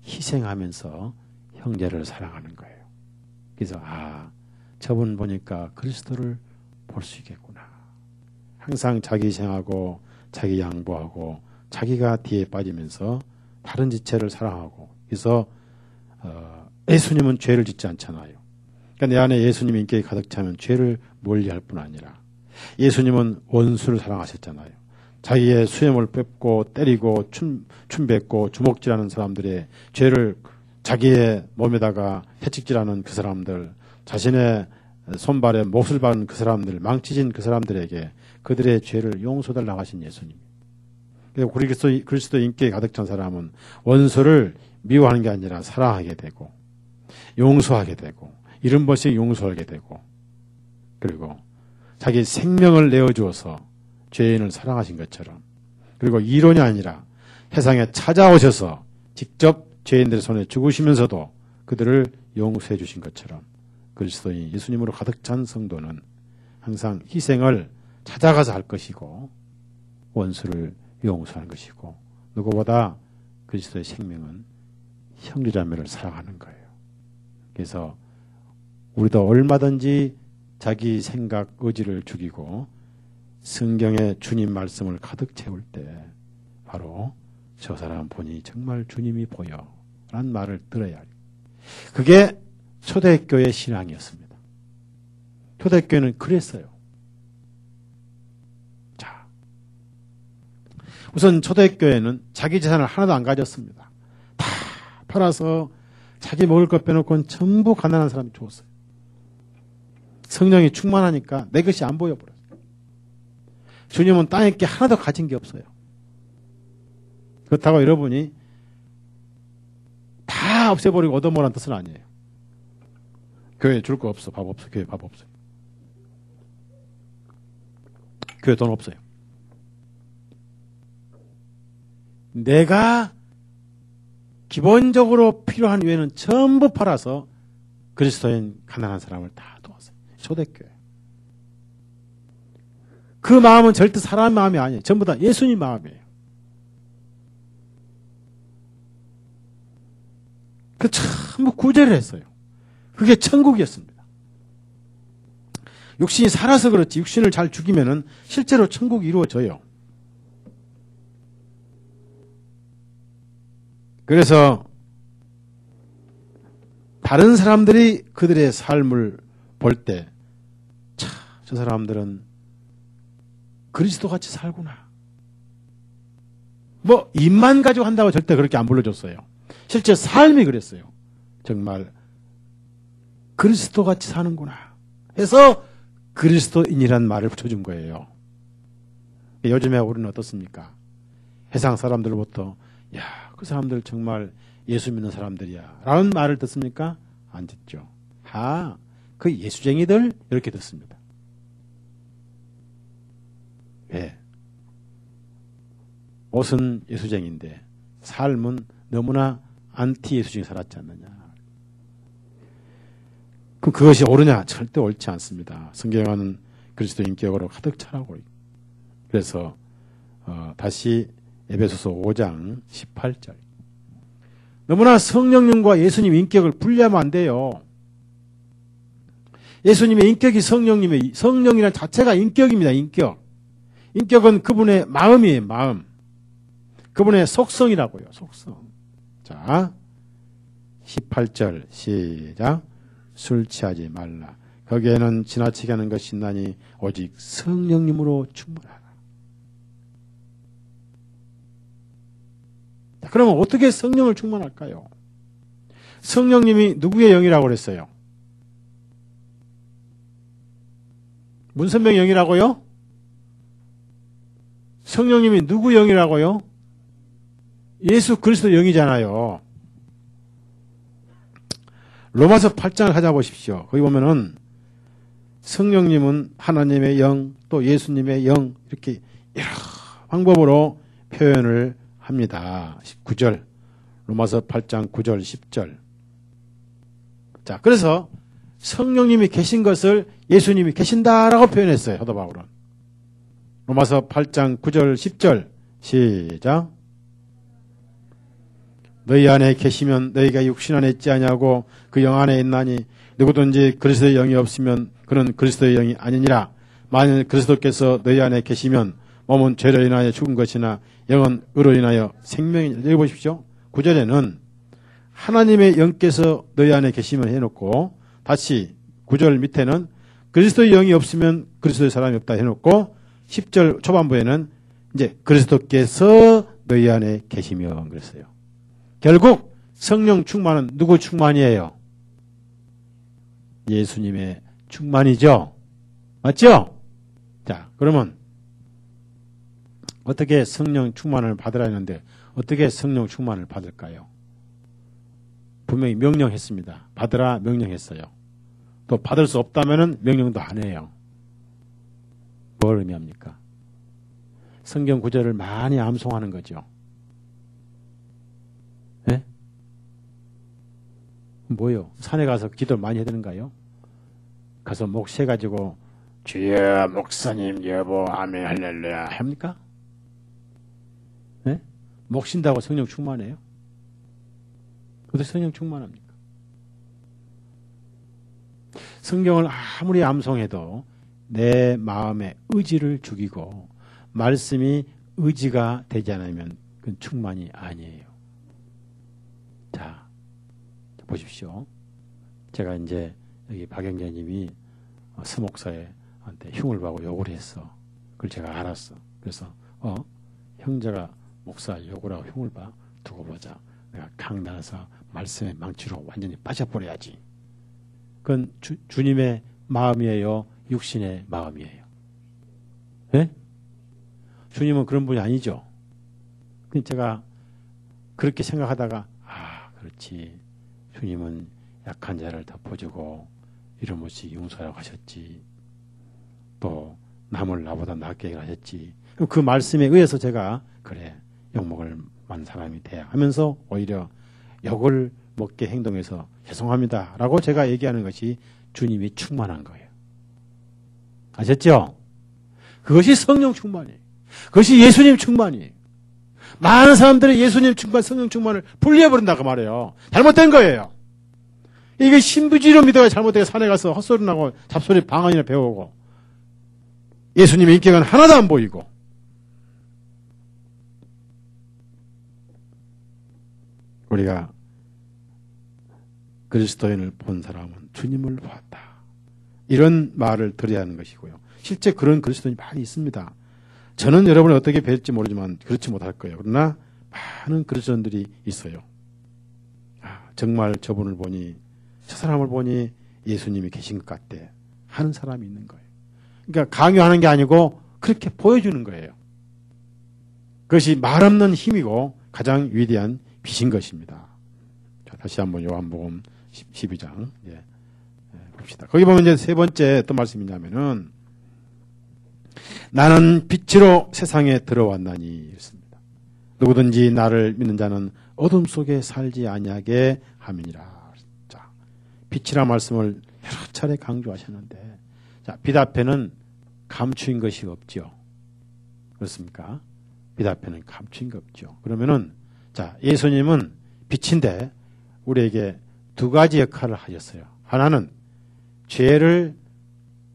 희생하면서 형제를 사랑하는 거예요. 그래서 저분 보니까 그리스도를 볼 수 있겠구나. 항상 자기 희생하고 자기 양보하고 자기가 뒤에 빠지면서 다른 지체를 사랑하고. 그래서 예수님은 죄를 짓지 않잖아요. 그러니까 내 안에 예수님 인격이 가득 차면 죄를 멀리할 뿐 아니라 예수님은 원수를 사랑하셨잖아요. 자기의 수염을 뺏고 때리고 춤뱉고 주먹질하는 사람들의 죄를 자기의 몸에다가 해찍질하는 그 사람들, 자신의 손발에 못을 박은 그 사람들, 망치진 그 사람들에게 그들의 죄를 용서달라고 하신 예수님. 그래서 그리스도 인격이 가득 찬 사람은 원수를 미워하는 게 아니라 사랑하게 되고 용서하게 되고 이런 것이 용서하게 되고 그리고 자기 생명을 내어주어서 죄인을 사랑하신 것처럼 그리고 이론이 아니라 세상에 찾아오셔서 직접 죄인들의 손에 죽으시면서도 그들을 용서해 주신 것처럼 그리스도인 예수님으로 가득 찬 성도는 항상 희생을 찾아가서 할 것이고 원수를 용서하는 것이고 누구보다 그리스도의 생명은 형제자매를 사랑하는 거예요. 그래서 우리도 얼마든지 자기 생각, 의지를 죽이고 성경의 주님 말씀을 가득 채울 때 바로 저 사람 보니 정말 주님이 보여 라는 말을 들어야 해요. 그게 초대교회 신앙이었습니다. 초대교회는 그랬어요. 자, 우선 초대교회는 자기 재산을 하나도 안 가졌습니다. 다 팔아서 자기 먹을 것 빼놓고는 전부 가난한 사람이 주었어요. 성령이 충만하니까 내 것이 안 보여버렸어요. 주님은 땅에 게 하나도 가진 게 없어요. 그렇다고 여러분이 다 없애버리고 얻어먹으라는 뜻은 아니에요. 교회에 줄 거 없어. 밥 없어. 교회 밥 없어요. 교회 돈 없어요. 내가 기본적으로 필요한 외에는 전부 팔아서 그리스도인 가난한 사람을 다 도왔어요. 초대교회. 그 마음은 절대 사람 마음이 아니에요. 전부 다 예수님 마음이에요. 그 전부 구제를 했어요. 그게 천국이었습니다. 육신이 살아서 그렇지 육신을 잘 죽이면은 실제로 천국이 이루어져요. 그래서 다른 사람들이 그들의 삶을 볼 때 저 사람들은 그리스도 같이 살구나. 뭐 입만 가지고 한다고 절대 그렇게 안 불러줬어요. 실제 삶이 그랬어요. 정말 그리스도 같이 사는구나 해서 그리스도인이란 말을 붙여준 거예요. 요즘에 우리는 어떻습니까? 해상 사람들로부터 야, 그 사람들 정말 예수 믿는 사람들이야 라는 말을 듣습니까? 안 듣죠. 그 예수쟁이들 이렇게 듣습니다. 왜? 옷은 예수쟁인데 삶은 너무나 안티 예수쟁이 살았지 않느냐. 그럼 그것이 옳으냐? 절대 옳지 않습니다. 성경은 그리스도 인격으로 가득 차라고 있고. 그래서 다시 에베소서 5장 18절. 너무나 성령님과 예수님 인격을 분리하면 안 돼요. 예수님의 인격이 성령이란 자체가 인격입니다. 인격은 그분의 마음이에요. 마음. 그분의 속성이라고요. 속성. 자, 18절 시작. 술 취하지 말라. 거기에는 지나치게 하는 것이 있나니 오직 성령님으로 충분하라. 자, 그러면 어떻게 성령을 충만할까요? 성령님이 누구의 영이라고 그랬어요? 문선명의 영이라고요? 성령님이 누구 영이라고요? 예수 그리스도 영이잖아요. 로마서 8장을 찾아보십시오. 거기 보면은 성령님은 하나님의 영, 또 예수님의 영, 이렇게 여러 방법으로 표현을 합니다. 9절. 로마서 8장 9절, 10절. 자, 그래서 성령님이 계신 것을 예수님이 계신다라고 표현했어요. 사도 바울은. 로마서 8장 9절, 10절. 시작. 너희 안에 계시면 너희가 육신 안에 있지 아니하고 그 영 안에 있나니 누구든지 그리스도의 영이 없으면 그는 그리스도의 영이 아니니라. 만일 그리스도께서 너희 안에 계시면 몸은 죄로 인하여 죽은 것이나 영은 의로 인하여 생명이니라. 여기 보십시오. 9절에는 하나님의 영께서 너희 안에 계시면 해놓고 다시 9절 밑에는 그리스도의 영이 없으면 그리스도의 사람이 없다 해놓고 10절 초반부에는 이제 그리스도께서 너희 안에 계시면 그랬어요. 결국 성령 충만은 누구 충만이에요? 예수님의 충만이죠. 맞죠? 자, 그러면 어떻게 성령 충만을 받으라 했는데 어떻게 성령 충만을 받을까요? 분명히 명령했습니다. 받으라 명령했어요. 또 받을 수 없다면 명령도 안 해요. 뭘 의미합니까? 성경 구절을 많이 암송하는 거죠. 네? 뭐요? 산에 가서 기도를 많이 해야 되는가요? 가서 목 세가지고 주여 목사님 여보 아멘 할렐루야 합니까? 네? 목 쉰다고 성령 충만해요? 어떻게 성령 충만합니까? 성경을 아무리 암송해도 내 마음의 의지를 죽이고 말씀이 의지가 되지 않으면 그건 충만이 아니에요. 자, 보십시오. 제가 이제 여기 박영재님이 서목사한테 흉을 봐고 욕을 했어. 그걸 제가 알았어. 그래서 형제가 목사 욕을 하고 흉을 봐. 두고 보자. 내가 강단해서 말씀의 망치로 완전히 빠져버려야지. 그건 주님의 마음이에요? 육신의 마음이에요? 예? 주님은 그런 분이 아니죠. 제가 그렇게 생각하다가 그렇지. 주님은 약한 자를 덮어주고 이러면서 용서라고 하셨지. 또 남을 나보다 낫게 하셨지. 그 말씀에 의해서 제가 그래 욕먹을 만 사람이 돼야 하면서 오히려 욕을 먹게 행동해서 죄송합니다 라고 제가 얘기하는 것이 주님이 충만한 거예요. 아셨죠? 그것이 성령 충만이에요. 그것이 예수님 충만이에요. 많은 사람들이 예수님 충만, 성령 충만을 분리해버린다고 말해요. 잘못된 거예요. 이게 신부지로 믿어야 잘못되게 산에 가서 헛소리 나고 잡소리 방언이나 배우고 예수님의 인격은 하나도 안 보이고 우리가 그리스도인을 본 사람은 주님을 보았다. 이런 말을 드려야 하는 것이고요. 실제 그런 그리스도인이 많이 있습니다. 저는 여러분이 어떻게 뵐지 모르지만 그렇지 못할 거예요. 그러나 많은 그리스도인들이 있어요. 정말 저분을 보니 저 사람을 보니 예수님이 계신 것 같대 하는 사람이 있는 거예요. 그러니까 강요하는 게 아니고 그렇게 보여주는 거예요. 그것이 말 없는 힘이고 가장 위대한 빛인 것입니다. 자, 다시 한번 요한복음 12장 봅시다. 거기 보면 이제 세 번째 어떤 말씀이냐면은 나는 빛으로 세상에 들어왔나니 했습니다. 누구든지 나를 믿는 자는 어둠 속에 살지 아니하게 함이니라. 자, 빛이라 말씀을 여러 차례 강조하셨는데, 자, 빛 앞에는 감추인 것이 없죠. 그렇습니까? 빛 앞에는 감추인 것 없죠. 그러면은, 자, 예수님은 빛인데 우리에게 두 가지 역할을 하셨어요. 하나는 죄를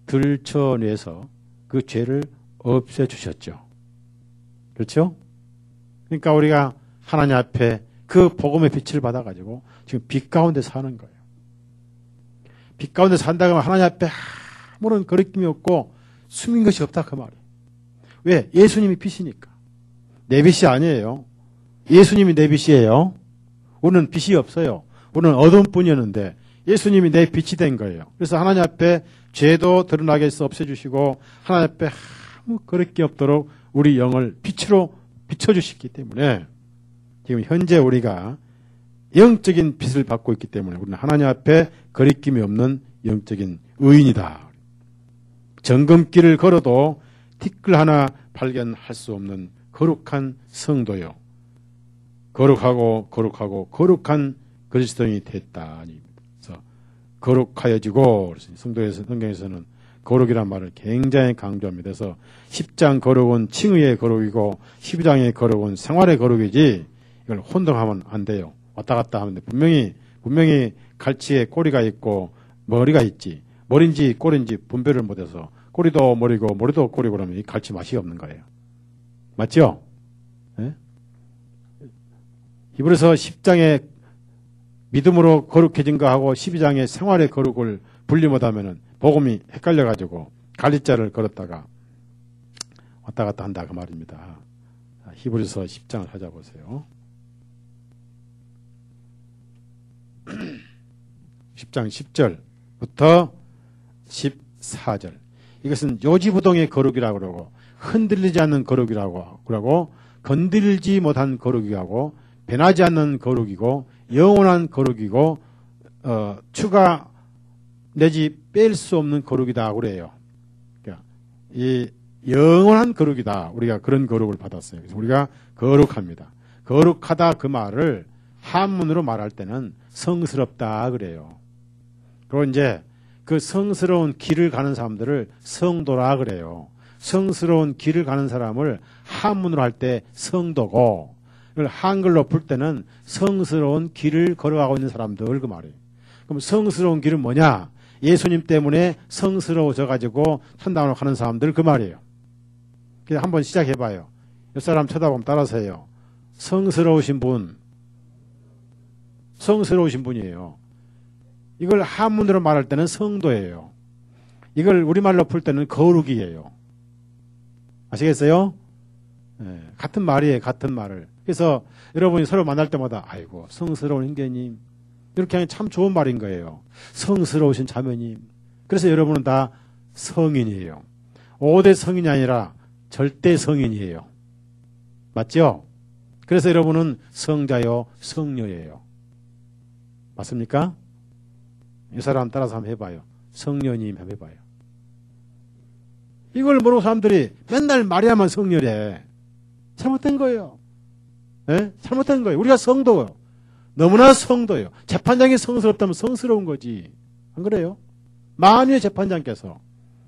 들춰내서 그 죄를 없애주셨죠. 그렇죠? 그러니까 우리가 하나님 앞에 그 복음의 빛을 받아가지고 지금 빛 가운데 사는 거예요. 빛 가운데 산다고 하면 하나님 앞에 아무런 거리낌이 없고 숨긴 것이 없다 그 말이에요. 왜? 예수님이 빛이니까. 내 빛이 아니에요. 예수님이 내 빛이에요. 우리는 빛이 없어요. 우리는 어둠뿐이었는데 예수님이 내 빛이 된 거예요. 그래서 하나님 앞에 죄도 드러나게 해서 없애주시고 하나님 앞에 아무 거리낌 없도록 우리 영을 빛으로 비춰주시기 때문에 지금 현재 우리가 영적인 빛을 받고 있기 때문에 우리는 하나님 앞에 거리낌이 없는 영적인 의인이다. 정금길을 걸어도 티끌 하나 발견할 수 없는 거룩한 성도요. 거룩하고 거룩한 그리스도인이 됐다. 그래서 거룩하여지고 성경에서는 거룩이란 말을 굉장히 강조합니다. 그래서 10장 거룩은 칭의의 거룩이고 12장의 거룩은 생활의 거룩이지 이걸 혼동하면 안 돼요. 왔다 갔다 하는데 분명히 갈치에 꼬리가 있고 머리가 있지. 머리인지 꼬리인지 분별을 못해서 꼬리도 머리고 머리도 꼬리고 그러면 이 갈치 맛이 없는 거예요. 맞죠? 네? 히브리서 10장에 믿음으로 거룩해진 거하고 12장의 생활의 거룩을 분리 못하면은 복음이 헷갈려가지고 갈리자를 걸었다가 왔다 갔다 한다 그 말입니다. 히브리서 10장을 찾아보세요. 10장 10절부터 14절. 이것은 요지부동의 거룩이라고 그러고 흔들리지 않는 거룩이라고 그러고 건들지 못한 거룩이라고 변하지 않는 거룩이고 영원한 거룩이고 추가 내지 뺄 수 없는 거룩이다 그래요. 그러니까 이 영원한 거룩이다. 우리가 그런 거룩을 받았어요. 그래서 우리가 거룩합니다. 거룩하다 그 말을 한문으로 말할 때는 성스럽다 그래요. 그리고 이제 그 성스러운 길을 가는 사람들을 성도라 그래요. 성스러운 길을 가는 사람을 한문으로 할 때 성도고, 그걸 한글로 풀 때는 성스러운 길을 걸어가고 있는 사람들 그 말이에요. 그럼 성스러운 길은 뭐냐? 예수님 때문에 성스러워져 가지고 천당으로 가는 사람들 그 말이에요. 그래서 한번 시작해봐요. 옆 사람 쳐다보면 따라서 해요. 성스러우신 분이에요. 이걸 한문으로 말할 때는 성도예요. 이걸 우리말로 풀 때는 거룩이에요. 아시겠어요? 네, 같은 말이에요. 같은 말을. 그래서 여러분이 서로 만날 때마다 아이고 성스러운 형제님 이렇게 하면 참 좋은 말인 거예요. 성스러우신 자매님. 그래서 여러분은 다 성인이에요. 5대 성인이 아니라 절대 성인이에요. 맞죠? 그래서 여러분은 성자요 성녀예요. 맞습니까? 이 사람 따라서 한번 해봐요. 성녀님 한번 해봐요. 이걸 모르고 사람들이 맨날 말해야만 성녀래. 잘못된 거예요. 네? 잘못된 거예요. 우리가 성도예요. 너무나 성도예요. 재판장이 성스럽다면 성스러운 거지. 안 그래요? 만유의 재판장께서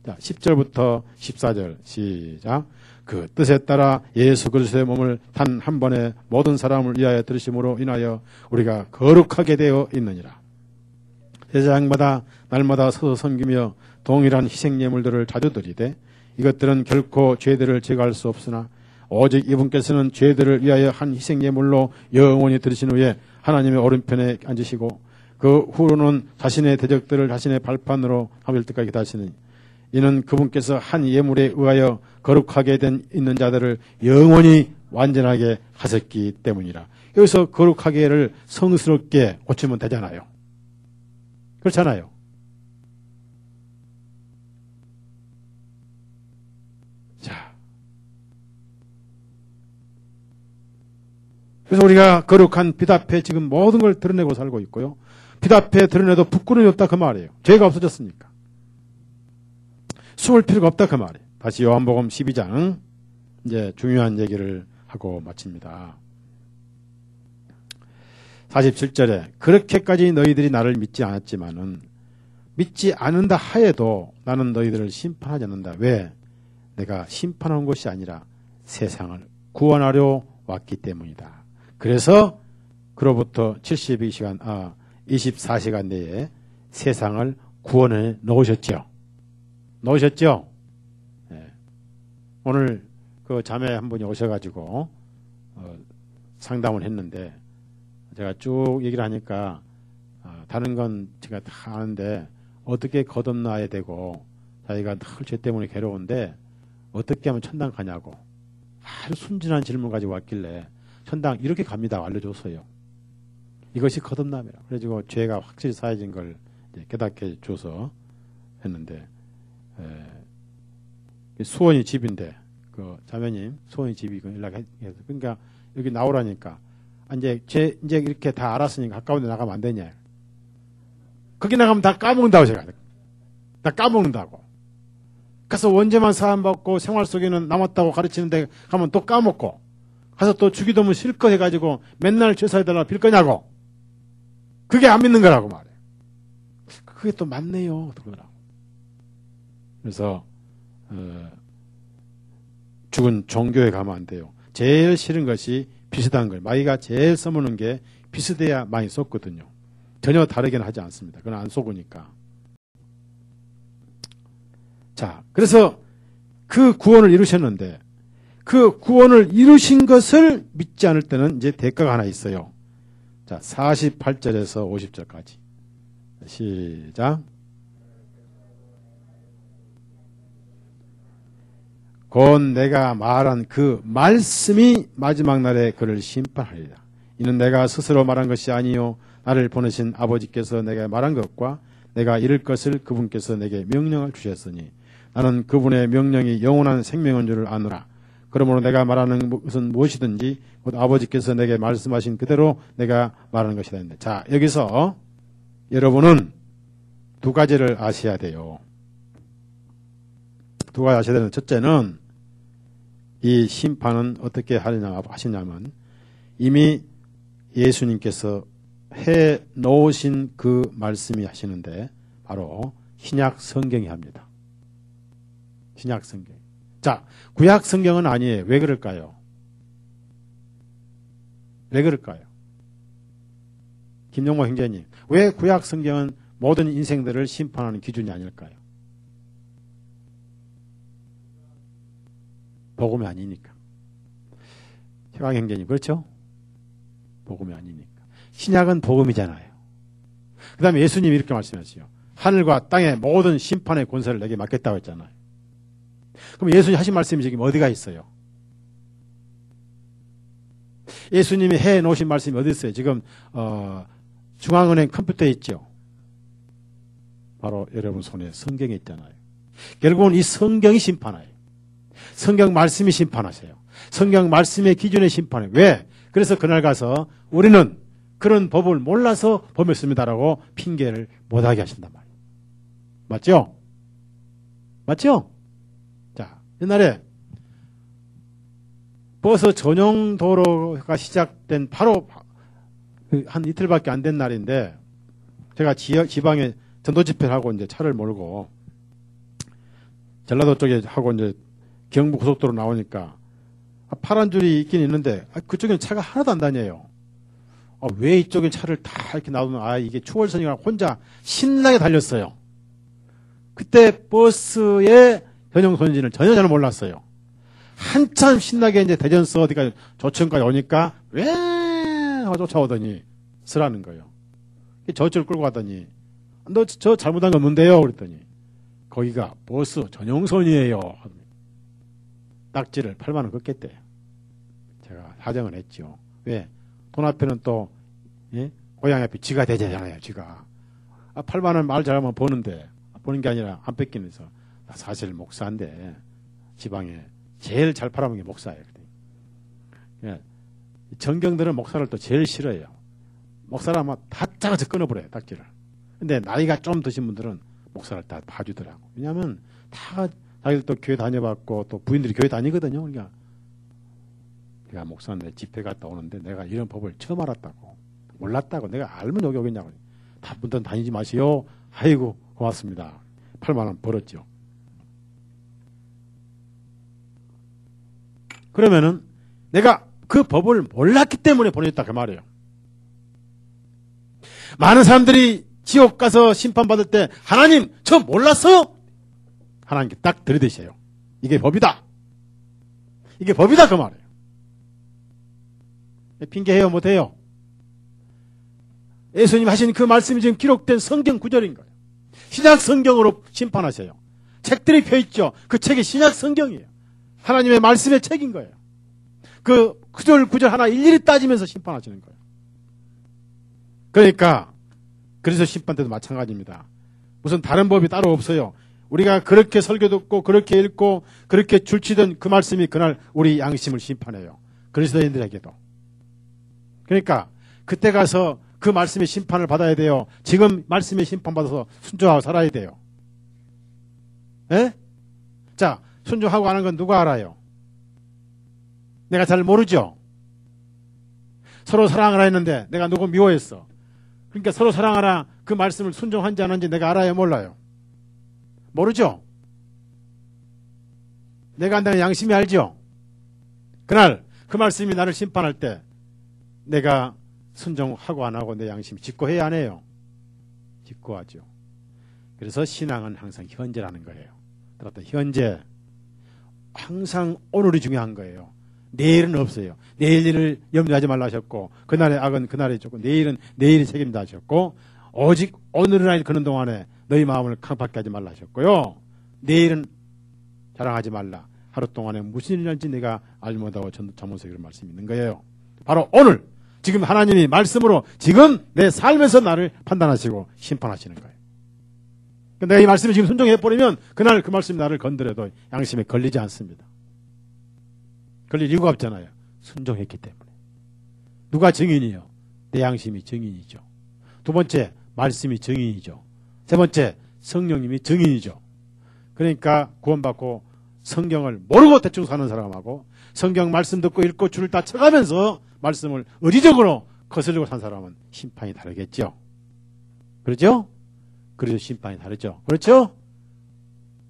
자 10절부터 14절 시작. 그 뜻에 따라 예수 그리스도의 몸을 단 한 번에 모든 사람을 위하여 들으심으로 인하여 우리가 거룩하게 되어 있느니라. 제사장마다 날마다 서서 섬기며 동일한 희생 예물들을 자주 드리되 이것들은 결코 죄들을 제거할 수 없으나 오직 이분께서는 죄들을 위하여 한 희생 예물로 영원히 들으신 후에 하나님의 오른편에 앉으시고 그 후로는 자신의 대적들을 자신의 발판으로 하실 때까지 기다리시니 이는 그분께서 한 예물에 의하여 거룩하게 된 있는 자들을 영원히 완전하게 하셨기 때문이라. 여기서 거룩하게를 성스럽게 고치면 되잖아요. 그렇잖아요. 자, 그래서 우리가 거룩한 빛 앞에 지금 모든 걸 드러내고 살고 있고요. 빛 앞에 드러내도 부끄러움이 없다 그 말이에요. 죄가 없어졌으니까. 숨을 필요가 없다 그 말이에요. 다시 요한복음 12장 이제 중요한 얘기를 하고 마칩니다. 47절에 그렇게까지 너희들이 나를 믿지 않았지만은 믿지 않는다 하여도 나는 너희들을 심판하지 않는다. 왜? 내가 심판한 것이 아니라 세상을 구원하려 왔기 때문이다. 그래서 그로부터 24시간 내에 세상을 구원해 놓으셨죠. 놓으셨죠? 네. 오늘 그 자매 한 분이 오셔가지고 상담을 했는데 제가 쭉 얘기를 하니까 다른 건 제가 다 아는데 어떻게 거듭나야 되고 자기가 늘 죄 때문에 괴로운데 어떻게 하면 천당 가냐고 아주 순진한 질문 가지고 왔길래 천당 이렇게 갑니다 알려줬어요. 이것이 거듭남이라. 그래가지고 죄가 확실히 사해진 걸 깨닫게 줘서 했는데 수원이 집인데 그 자매님 수원이 집이 연락해서 그러니까 여기 나오라니까 이제 이렇게 다 알았으니까 가까운 데 나가면 안 되냐. 거기 나가면 다 까먹는다고 제가. 다 까먹는다고. 가서 원죄만 사함받고 생활 속에는 남았다고 가르치는데 가면 또 까먹고 가서 또 주기도문 실컷 해가지고 맨날 죄사해달라고 빌 거냐고. 그게 안 믿는 거라고 말해. 그게 또 맞네요. 그러더라고. 그래서 죽은 종교에 가면 안 돼요. 제일 싫은 것이 비슷한 거예요. 마귀가 제일 써먹는 게 비슷해야 많이 속거든요. 전혀 다르게는 하지 않습니다. 그건 안 속으니까. 자, 그래서 그 구원을 이루셨는데 그 구원을 이루신 것을 믿지 않을 때는 이제 대가가 하나 있어요. 자, 48절에서 50절까지. 시작. 곧 내가 말한 그 말씀이 마지막 날에 그를 심판하리라. 이는 내가 스스로 말한 것이 아니요 나를 보내신 아버지께서 내게 말한 것과 내가 이룰 것을 그분께서 내게 명령을 주셨으니 나는 그분의 명령이 영원한 생명인 줄을 아노라. 그러므로 내가 말하는 것은 무엇이든지 곧 아버지께서 내게 말씀하신 그대로 내가 말하는 것이다. 자, 여기서 여러분은 두 가지를 아셔야 돼요. 두 가지 아셔야 되는 첫째는 이 심판은 어떻게 하시냐면 이미 예수님께서 해 놓으신 그 말씀이 하시는데 바로 신약 성경이 합니다. 신약 성경. 자, 구약 성경은 아니에요. 왜 그럴까요? 왜 그럴까요? 김용모 형제님, 왜 구약 성경은 모든 인생들을 심판하는 기준이 아닐까요? 복음이 아니니까. 최강 형제님, 그렇죠? 복음이 아니니까. 신약은 복음이잖아요. 그 다음에 예수님이 이렇게 말씀하셨어요. 하늘과 땅의 모든 심판의 권세를 내게 맡겼다고 했잖아요. 그럼 예수님 하신 말씀이 지금 어디가 있어요? 예수님이 해 놓으신 말씀이 어디 있어요? 지금 중앙은행 컴퓨터에 있죠. 바로 여러분 손에 성경에 있잖아요. 결국은 이 성경이 심판해요. 성경 말씀이 심판하세요. 성경 말씀의 기준에 심판해요. 왜? 그래서 그날 가서 우리는 그런 법을 몰라서 범했습니다라고 핑계를 못하게 하신단 말이에요. 맞죠? 맞죠? 자, 옛날에 버스 전용 도로가 시작된 바로 한 이틀밖에 안 된 날인데 제가 지방에 전도 집회를 하고 이제 차를 몰고 전라도 쪽에 하고 이제 경부 고속도로 나오니까 파란 줄이 있긴 있는데 그쪽에는 차가 하나도 안 다녀요. 왜 이쪽에 차를 다 이렇게 놔두면 이게 추월선이가 혼자 신나게 달렸어요. 그때 버스의 전용 손진을 전혀 잘 몰랐어요. 한참 신나게 이제 대전서 어디가 조천까지 오니까 왜 쫓아오더니 쓰라는 거예요. 저쪽을 끌고 가더니 너 저 잘못한 건 뭔데요? 그랬더니 거기가 버스 전용선이에요. 딱지를 8만 원 걷겠대요. 제가 사정을 했죠. 왜? 돈 앞에는 또 고향 앞에 쥐가 되잖아요. 쥐가. 8만 원 말 잘하면 버는데 버는 게 아니라 안 뺏기면서 나 사실 목사인데 지방에 제일 잘 팔아먹는 게 목사예요. 정경들은 목사를 또 제일 싫어해요. 목사를 아마 다 짜가서 끊어버려요, 딱지를. 근데 나이가 좀 드신 분들은 목사를 다 봐주더라고. 왜냐하면 다 자기들도 교회 다녀봤고 또 부인들이 교회 다니거든요. 그러니까 내가 목사인데 집회 갔다 오는데 내가 이런 법을 처음 알았다고. 몰랐다고. 내가 알면 여기 오겠냐고. 다분들 다니지 마시오. 아이고 고맙습니다. 8만 원 벌었죠. 그러면은 내가 그 법을 몰랐기 때문에 보냈다 그 말이에요. 많은 사람들이 지옥 가서 심판받을 때 하나님 저 몰랐어요? 하나님께 딱 들이대셔요. 이게 법이다. 이게 법이다 그 말이에요. 핑계해요 못해요? 예수님 하신 그 말씀이 지금 기록된 성경 구절인 거예요. 신약 성경으로 심판하세요. 책들이 펴있죠. 그 책이 신약 성경이에요. 하나님의 말씀의 책인 거예요. 그 구절 하나 일일이 따지면서 심판하시는 거예요. 그러니까 그래서 심판 때도 마찬가지입니다. 무슨 다른 법이 따로 없어요. 우리가 그렇게 설교 듣고 그렇게 읽고 그렇게 줄치던 그 말씀이 그날 우리 양심을 심판해요. 그리스도인들에게도. 그러니까 그때 가서 그 말씀의 심판을 받아야 돼요. 지금 말씀의 심판받아서 순종하고 살아야 돼요. 예? 자, 순종하고 하는 건 누가 알아요? 내가 잘 모르죠? 서로 사랑하라 했는데 내가 누구 미워했어. 그러니까 서로 사랑하라 그 말씀을 순종한지 안 한지 내가 알아요 몰라요? 모르죠? 내가 한다는 양심이 알죠? 그날 그 말씀이 나를 심판할 때 내가 순종하고 안 하고 내 양심이 직고해야 안 해요? 직고하죠. 그래서 신앙은 항상 현재라는 거예요. 현재. 항상 오늘이 중요한 거예요. 내일은 없어요. 내일 일을 염려하지 말라 하셨고 그날의 악은 그날에 줬고 내일은 내일이 책임다 하셨고 오직 오늘을 그는 동안에 너희 마음을 강팍하게 하지 말라 하셨고요. 내일은 자랑하지 말라. 하루 동안에 무슨 일이 날지 내가 알지 못하고 잠언서에 그런 말씀이 있는 거예요. 바로 오늘 지금 하나님이 말씀으로 지금 내 삶에서 나를 판단하시고 심판하시는 거예요. 내가 이 말씀을 지금 순종해버리면 그날 그 말씀이 나를 건드려도 양심에 걸리지 않습니다. 걸릴 이유가 없잖아요. 순종했기 때문에. 누가 증인이요? 내 양심이 증인이죠. 두 번째, 말씀이 증인이죠. 세 번째, 성령님이 증인이죠. 그러니까 구원받고 성경을 모르고 대충 사는 사람하고 성경 말씀 듣고 읽고 줄을 다 쳐가면서 말씀을 의지적으로 거슬리고 산 사람은 심판이 다르겠죠. 그렇죠? 그래서 심판이 다르죠. 그렇죠?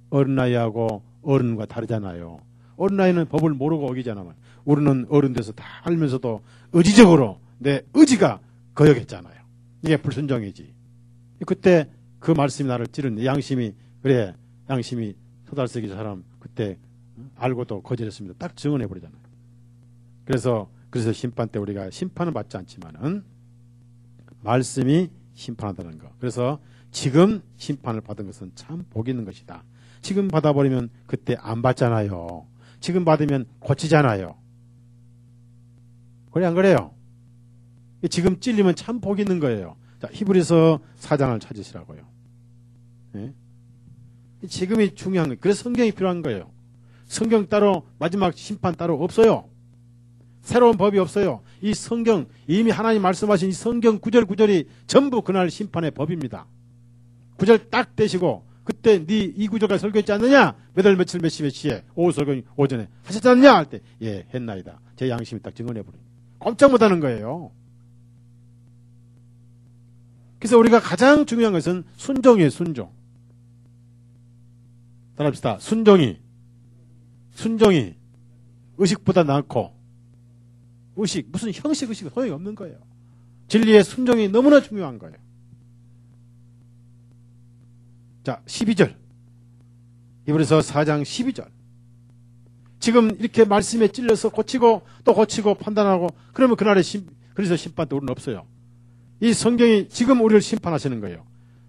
어린 나이하고 어른과 다르잖아요. 어린 나이는 법을 모르고 어기잖아요. 우리는 어른 돼서 다 알면서도 의지적으로 내 의지가 거역했잖아요. 이게 불순종이지. 그때 그 말씀이 나를 찌르는 양심이 그래 양심이 소달새기 사람 그때 알고도 거절했습니다. 딱 증언해버리잖아요. 그래서 심판 때 우리가 심판을 받지 않지만은 말씀이 심판하다는 거. 그래서 지금 심판을 받은 것은 참 복 있는 것이다. 지금 받아버리면 그때 안 받잖아요. 지금 받으면 고치잖아요. 그래 안 그래요? 지금 찔리면 참 복 있는 거예요. 자, 히브리서 4장을 찾으시라고요. 네? 지금이 중요한 거예요. 그래서 성경이 필요한 거예요. 성경 따로 마지막 심판 따로 없어요. 새로운 법이 없어요. 이 성경 이미 하나님 말씀하신 이 성경 구절구절이 전부 그날 심판의 법입니다. 구절 딱 떼시고 그때 네 이 구절까지 설교했지 않느냐? 몇 월 며칠 몇 시 몇 시에 오후 설교 오전에 하셨지 않느냐? 할 때 예 했나이다. 제 양심이 딱 증언해버려요. 꼼짝 못하는 거예요. 그래서 우리가 가장 중요한 것은 순종이에요. 순종. 따라합시다. 순종이 의식보다 낫고 의식 무슨 형식 의식은 소용이 없는 거예요. 진리의 순종이 너무나 중요한 거예요. 자 12절 히브리서 4장 12절 지금 이렇게 말씀에 찔려서 고치고 또 고치고 판단하고 그러면 그날의 그래서 심판 때 우리는 없어요. 이 성경이 지금 우리를 심판하시는 거예요.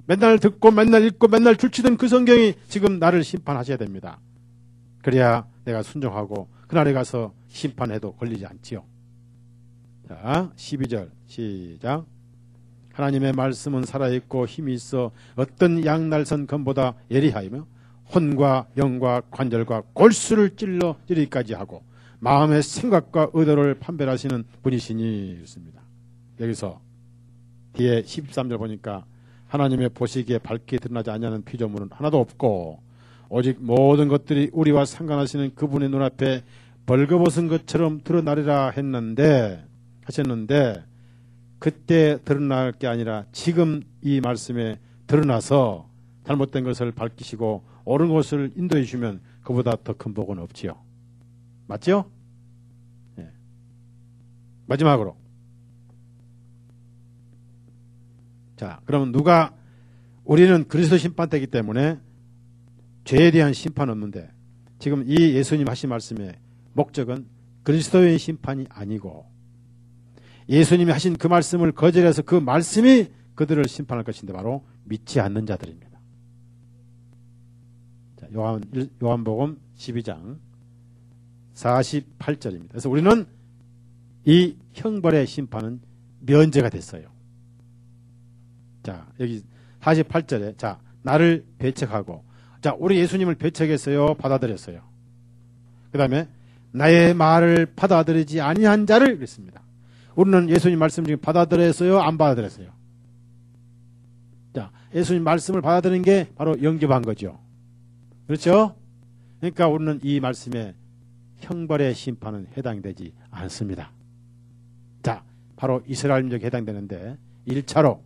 맨날 듣고 맨날 읽고 맨날 줄치던 그 성경이 지금 나를 심판하셔야 됩니다. 그래야 내가 순종하고 그날에 가서 심판해도 걸리지 않지요. 자 12절 시작. 하나님의 말씀은 살아있고 힘이 있어 어떤 양날선 검보다 예리하며 혼과 영과 관절과 골수를 찔러 찌르기까지 하고 마음의 생각과 의도를 판별하시는 분이시니 그렇습니다. 여기서 뒤에 13절 보니까 하나님의 보시기에 밝게 드러나지 않냐는 피조물은 하나도 없고 오직 모든 것들이 우리와 상관하시는 그분의 눈앞에 벌거벗은 것처럼 드러나리라 하셨는데 그때 드러날 게 아니라 지금 이 말씀에 드러나서 잘못된 것을 밝히시고 옳은 것을 인도해 주시면 그보다 더 큰 복은 없지요. 맞죠? 네. 마지막으로 자, 그러면 우리는 그리스도 심판되기 때문에 죄에 대한 심판은 없는데 지금 이 예수님 하신 말씀의 목적은 그리스도의 심판이 아니고 예수님이 하신 그 말씀을 거절해서 그 말씀이 그들을 심판할 것인데 바로 믿지 않는 자들입니다. 자, 요한복음 12장 48절입니다. 그래서 우리는 이 형벌의 심판은 면제가 됐어요. 자, 여기 48절에 자, 나를 배척하고 자, 우리 예수님을 배척했어요? 받아들였어요? 그 다음에 나의 말을 받아들이지 아니한 자를 그랬습니다. 우리는 예수님 말씀 중에 받아들였어요? 안 받아들였어요? 자, 예수님 말씀을 받아들인 게 바로 영접한 거죠. 그렇죠? 그러니까 우리는 이 말씀에 형벌의 심판은 해당되지 않습니다. 자, 바로 이스라엘 민족에 해당되는데 1차로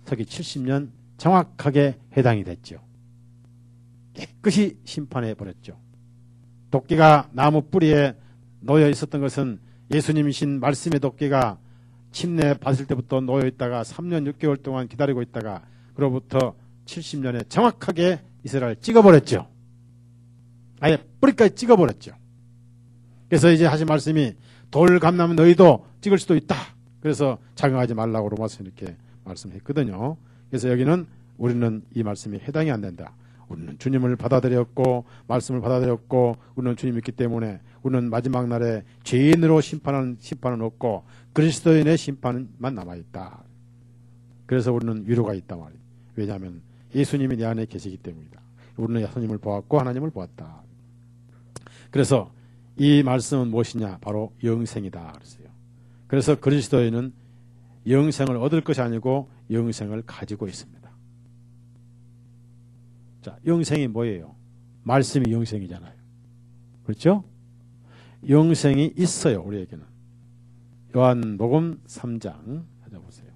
서기 70년 정확하게 해당이 됐죠. 깨끗이 심판해 버렸죠. 도끼가 나무 뿌리에 놓여 있었던 것은 예수님이신 말씀의 도끼가 침례 받을 때부터 놓여 있다가 3년 6개월 동안 기다리고 있다가 그로부터 70년에 정확하게 이스라엘 찍어버렸죠. 아예 뿌리까지 찍어버렸죠. 그래서 이제 하신 말씀이 돌 감나면 너희도 찍을 수도 있다. 그래서 작용하지 말라고 로마서 이렇게 말씀했거든요. 그래서 여기는 우리는 이 말씀이 해당이 안 된다. 우리는 주님을 받아들였고 말씀을 받아들였고 우리는 주님 있기 때문에 우리는 마지막 날에 죄인으로 심판은 없고 그리스도인의 심판만 남아있다. 그래서 우리는 위로가 있단 말이에요. 왜냐하면 예수님이 내 안에 계시기 때문이다. 우리는 예수님을 보았고 하나님을 보았다. 그래서 이 말씀은 무엇이냐? 바로 영생이다. 그랬어요. 그래서 그리스도인은 영생을 얻을 것이 아니고 영생을 가지고 있습니다. 자, 영생이 뭐예요? 말씀이 영생이잖아요. 그렇죠? 영생이 있어요, 우리에게는. 요한복음 3장 찾아보세요.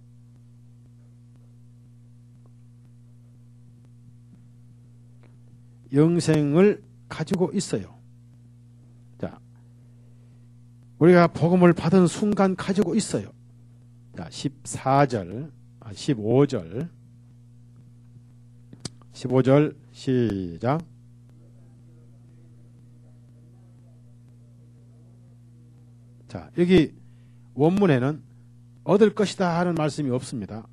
영생을 가지고 있어요. 자, 우리가 복음을 받은 순간 가지고 있어요. 자, 15절 시작. 자, 여기 원문에는 얻을 것이다 하는 말씀이 없습니다.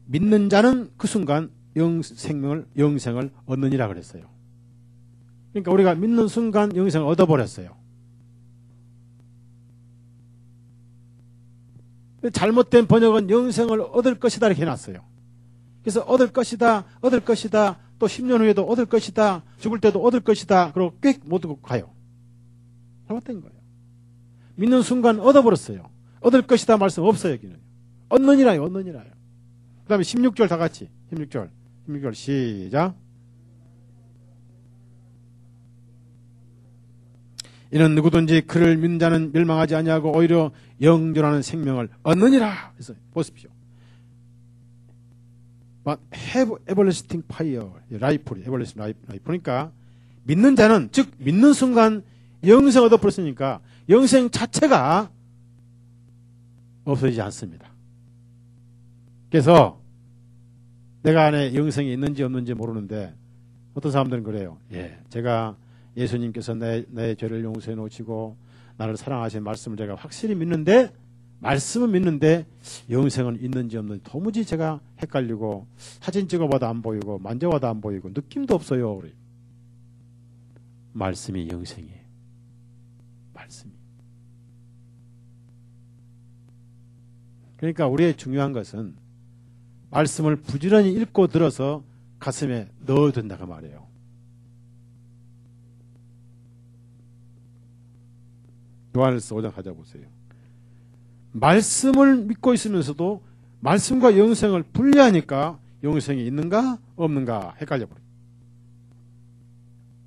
믿는 자는 그 순간 영생을 얻느니라 그랬어요. 그러니까 우리가 믿는 순간 영생을 얻어버렸어요. 잘못된 번역은 영생을 얻을 것이다 이렇게 해놨어요. 그래서 얻을 것이다 또 10년 후에도 얻을 것이다 죽을 때도 얻을 것이다 그러고 꽤 못 얻고 가요. 잘못된 거예요. 믿는 순간 얻어버렸어요. 얻을 것이다 말씀 없어요. 여기는 얻느니라요. 그 다음에 16절 다 같이 16절 시작. 이는 누구든지 그를 믿는 자는 멸망하지 아니하고 오히려 영존하는 생명을 얻느니라. 그래서 보십시오. have everlasting fire, everlasting life. 그러니까 믿는 자는 즉 믿는 순간 영생 얻어버렸으니까 영생 자체가 없어지지 않습니다. 그래서 내가 안에 영생이 있는지 없는지 모르는데 어떤 사람들은 그래요. 예, 제가 예수님께서 내 죄를 용서해 놓으시고 나를 사랑하신 말씀을 제가 확실히 믿는데 말씀은 믿는데 영생은 있는지 없는지 도무지 제가 헷갈리고 사진 찍어봐도 안 보이고 만져봐도 안 보이고 느낌도 없어요. 우리. 말씀이 영생이에요. 말씀이. 그러니까 우리의 중요한 것은 말씀을 부지런히 읽고 들어서 가슴에 넣어둔다고 말이에요. 요한일서 5장 찾아보세요. 말씀을 믿고 있으면서도 말씀과 영생을 분리하니까 영생이 있는가 없는가 헷갈려 버려요.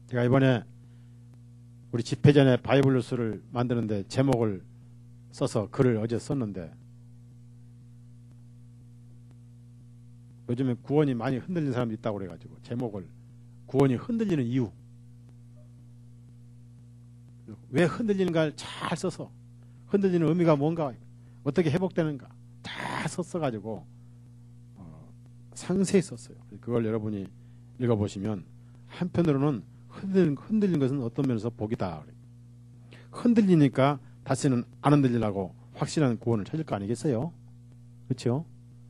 제가 이번에 우리 집회 전에 바이블 뉴스를 만드는데 제목을 써서 글을 어제 썼는데, 요즘에 구원이 많이 흔들리는 사람이 있다고 그래가지고 제목을 구원이 흔들리는 이유, 왜 흔들리는가를 잘 써서 흔들리는 의미가 뭔가, 어떻게 회복되는가 다 썼어가지고 상세히 썼어요. 그걸 여러분이 읽어보시면 한편으로는 흔들린 것은 어떤 면에서 복이다. 흔들리니까 다시는 안 흔들리려고 확실한 구원을 찾을 거 아니겠어요? 그렇죠?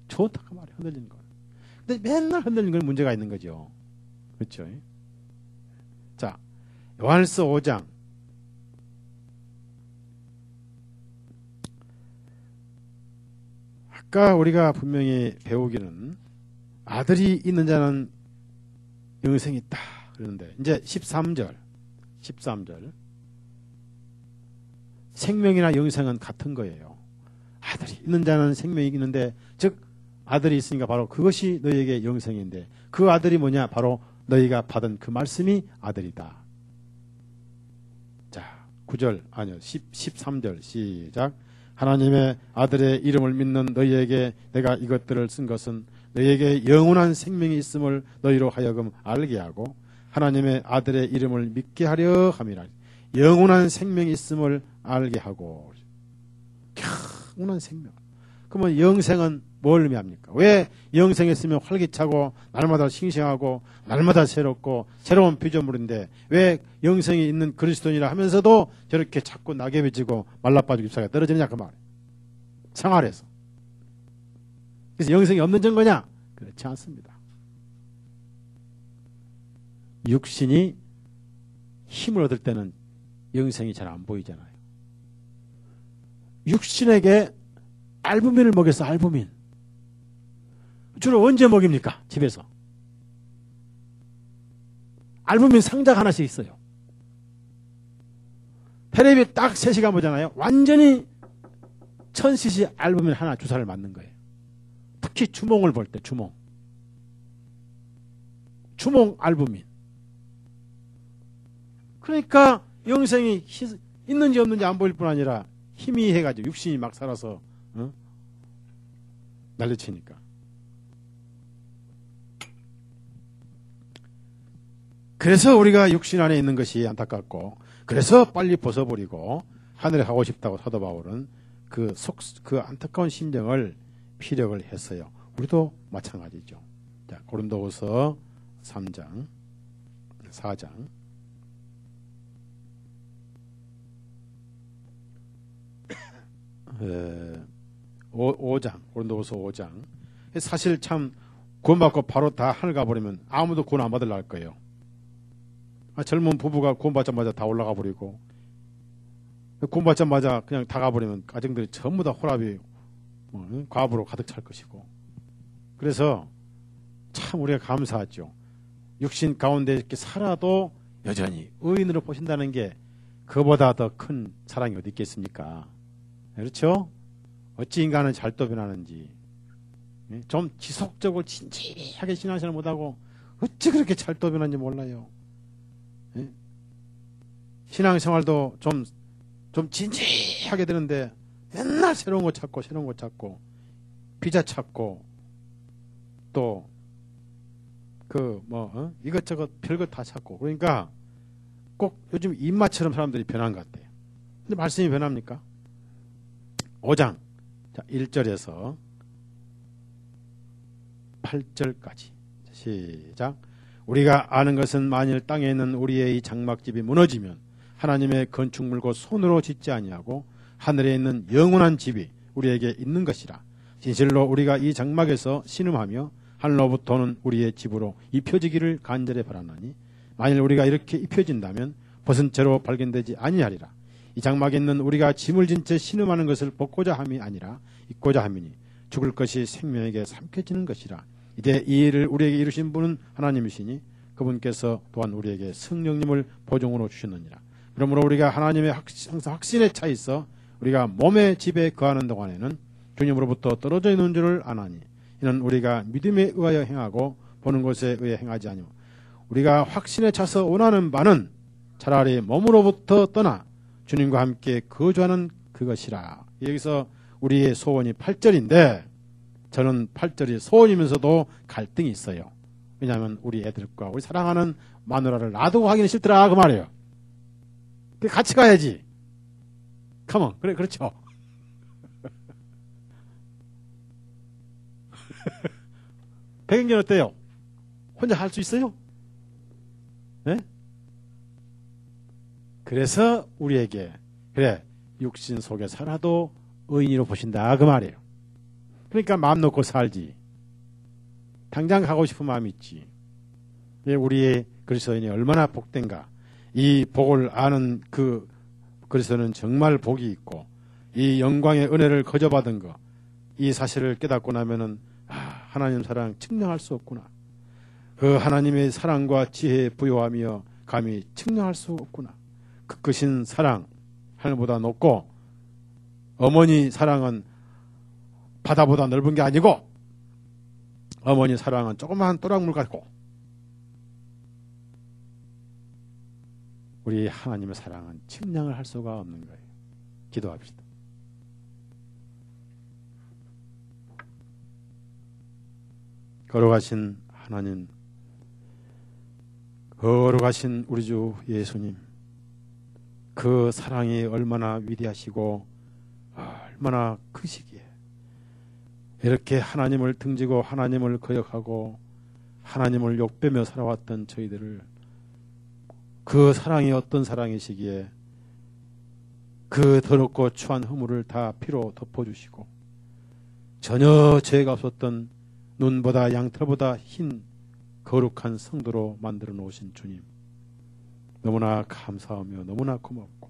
좋다고 말이에요. 흔들리는 거. 근데 맨날 흔들리는 건 문제가 있는 거죠. 그렇죠? 자, 요한일서 5장 아까 우리가 분명히 배우기는 아들이 있는 자는 영생이 있다 그러는데, 이제 13절 생명이나 영생은 같은 거예요. 아들이 있는 자는 생명이 있는데, 즉 아들이 있으니까 바로 그것이 너희에게 영생인데, 그 아들이 뭐냐? 바로 너희가 받은 그 말씀이 아들이다. 자, 9절 아니요 13절 시작. 하나님의 아들의 이름을 믿는 너희에게 내가 이것들을 쓴 것은 너희에게 영원한 생명이 있음을 너희로 하여금 알게 하고 하나님의 아들의 이름을 믿게 하려 함이라. 영원한 생명이 있음을 알게 하고. 영원한 생명. 그러면 영생은 뭘 의미합니까? 왜 영생이 있으면 활기차고 날마다 싱싱하고 날마다 새롭고 새로운 피조물인데, 왜 영생이 있는 그리스도인이라 하면서도 저렇게 자꾸 낙엽이 지고 말라빠지고 잎사귀가 떨어지느냐 그 말이에요. 생활에서. 그래서 영생이 없는 증거냐? 그렇지 않습니다. 육신이 힘을 얻을 때는 영생이 잘 안 보이잖아요. 육신에게 알부민을 먹였어. 알부민. 주로 언제 먹입니까? 집에서. 알부민 상자가 하나씩 있어요. 테레비 딱 3시간 보잖아요. 완전히 1000cc 알부민 하나 주사를 맞는 거예요. 특히 주몽을 볼 때, 주몽 알부민. 그러니까 영생이 있는지 없는지 안 보일 뿐 아니라 희미해가지고 육신이 막 살아서 난리치니까. 그래서 우리가 육신 안에 있는 것이 안타깝고, 그래서 빨리 벗어버리고 하늘에 가고 싶다고 사도 바울은 그 안타까운 심정을 피력을 했어요. 우리도 마찬가지죠. 자, 고린도후서 3장 4장 5장 고린도후서 5장. 사실 참 구원받고 바로 다 하늘 가버리면 아무도 구원 안 받으려 할 거예요. 젊은 부부가 구원받자마자 다 올라가 버리고, 구원받자마자 그냥 다 가버리면 가정들이 전부 다 호랍이 과부로 가득 찰 것이고. 그래서 참 우리가 감사하죠. 육신 가운데 이렇게 살아도 여전히 의인으로 보신다는 게 그보다 더 큰 사랑이 어디 있겠습니까? 그렇죠? 어찌 인간은 잘 또 변하는지. 좀 지속적으로 진지하게 신앙생활 못하고 어찌 그렇게 잘 또 변하는지 몰라요. 신앙생활도 좀 진지하게 되는데 맨날 새로운 거 찾고 비자 찾고 또 이것저것 별것 다 찾고. 그러니까 꼭 요즘 입맛처럼 사람들이 변한 것 같아요. 근데 말씀이 변합니까? 5장 1절에서 8절까지 시작. 우리가 아는 것은 만일 땅에 있는 우리의 이 장막집이 무너지면 하나님의 건축물고 손으로 짓지 아니하고 하늘에 있는 영원한 집이 우리에게 있는 것이라. 진실로 우리가 이 장막에서 신음하며 하늘로부터는 우리의 집으로 입혀지기를 간절히 바라나니, 만일 우리가 이렇게 입혀진다면 벗은 채로 발견되지 아니하리라. 이 장막에 있는 우리가 짐을 진 채 신음하는 것을 벗고자 함이 아니라 입고자 함이니 죽을 것이 생명에게 삼켜지는 것이라. 이제 이 일을 우리에게 이루신 분은 하나님이시니 그분께서 또한 우리에게 성령님을 보증으로 주셨느니라. 그러므로 우리가 하나님의 항상 확신에 차 있어 우리가 몸의 집에 거하는 동안에는 주님으로부터 떨어져 있는 줄을 아나니 이는 우리가 믿음에 의하여 행하고 보는 것에 의해 행하지 아니오. 우리가 확신에 차서 원하는 바는 차라리 몸으로부터 떠나 주님과 함께 거주하는 그것이라. 여기서 우리의 소원이 8절인데 저는 8절이 소원이면서도 갈등이 있어요. 왜냐하면 우리 애들과 우리 사랑하는 마누라를 놔두고 하기는 싫더라 그 말이에요. 같이 가야지. 컴온. 그래, 그렇죠. 백인견 어때요? 혼자 할 수 있어요? 네? 그래서 우리에게 그래 육신 속에 살아도 의인으로 보신다 그 말이에요. 그러니까 마음 놓고 살지. 당장 가고 싶은 마음이 있지. 우리의 그리스도인이 얼마나 복된가. 이 복을 아는 그 그리스도는 정말 복이 있고 이 영광의 은혜를 거저받은 것, 이 사실을 깨닫고 나면은 하나님 사랑 측량할 수 없구나. 그 하나님의 사랑과 지혜에 부요하며 감히 측량할 수 없구나. 그 크신 사랑 하늘보다 높고 어머니 사랑은 바다보다 넓은 게 아니고 어머니 사랑은 조그마한 또랑물 같고 우리 하나님의 사랑은 측량을 할 수가 없는 거예요. 기도합시다. 거룩하신 하나님, 거룩하신 우리 주 예수님, 그 사랑이 얼마나 위대하시고 얼마나 크시기에 이렇게 하나님을 등지고 하나님을 거역하고 하나님을 욕되며 살아왔던 저희들을 그 사랑이 어떤 사랑이시기에 그 더럽고 추한 허물을 다 피로 덮어주시고 전혀 죄가 없었던 눈보다 양털보다 흰 거룩한 성도로 만들어 놓으신 주님, 너무나 감사하며 너무나 고맙고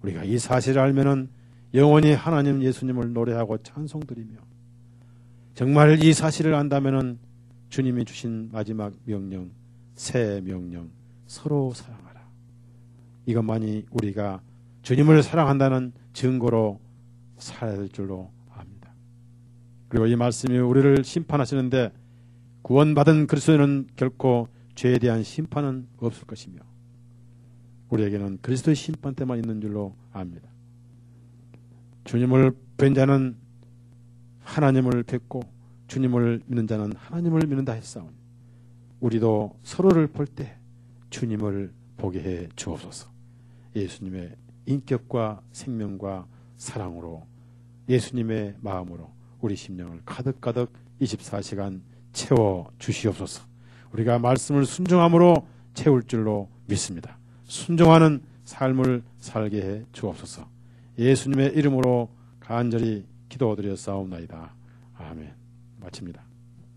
우리가 이 사실을 알면은 영원히 하나님 예수님을 노래하고 찬송드리며 정말 이 사실을 안다면은 주님이 주신 마지막 명령, 새 명령, 서로 사랑하라. 이것만이 우리가 주님을 사랑한다는 증거로 살아야 될 줄로 압니다. 그리고 이 말씀이 우리를 심판하시는데 구원받은 그리스도인은 결코 죄에 대한 심판은 없을 것이며 우리에게는 그리스도의 심판 때만 있는 줄로 압니다. 주님을 뵌 자는 하나님을 뵙고 주님을 믿는 자는 하나님을 믿는다 했사오니 우리도 서로를 볼 때 주님을 보게 해 주옵소서. 예수님의 인격과 생명과 사랑으로 예수님의 마음으로 우리 심령을 가득가득 24시간 채워 주시옵소서. 우리가 말씀을 순종함으로 채울 줄로 믿습니다. 순종하는 삶을 살게 해 주옵소서. 예수님의 이름으로 간절히 기도드려 싸움나이다. 아멘. 마칩니다.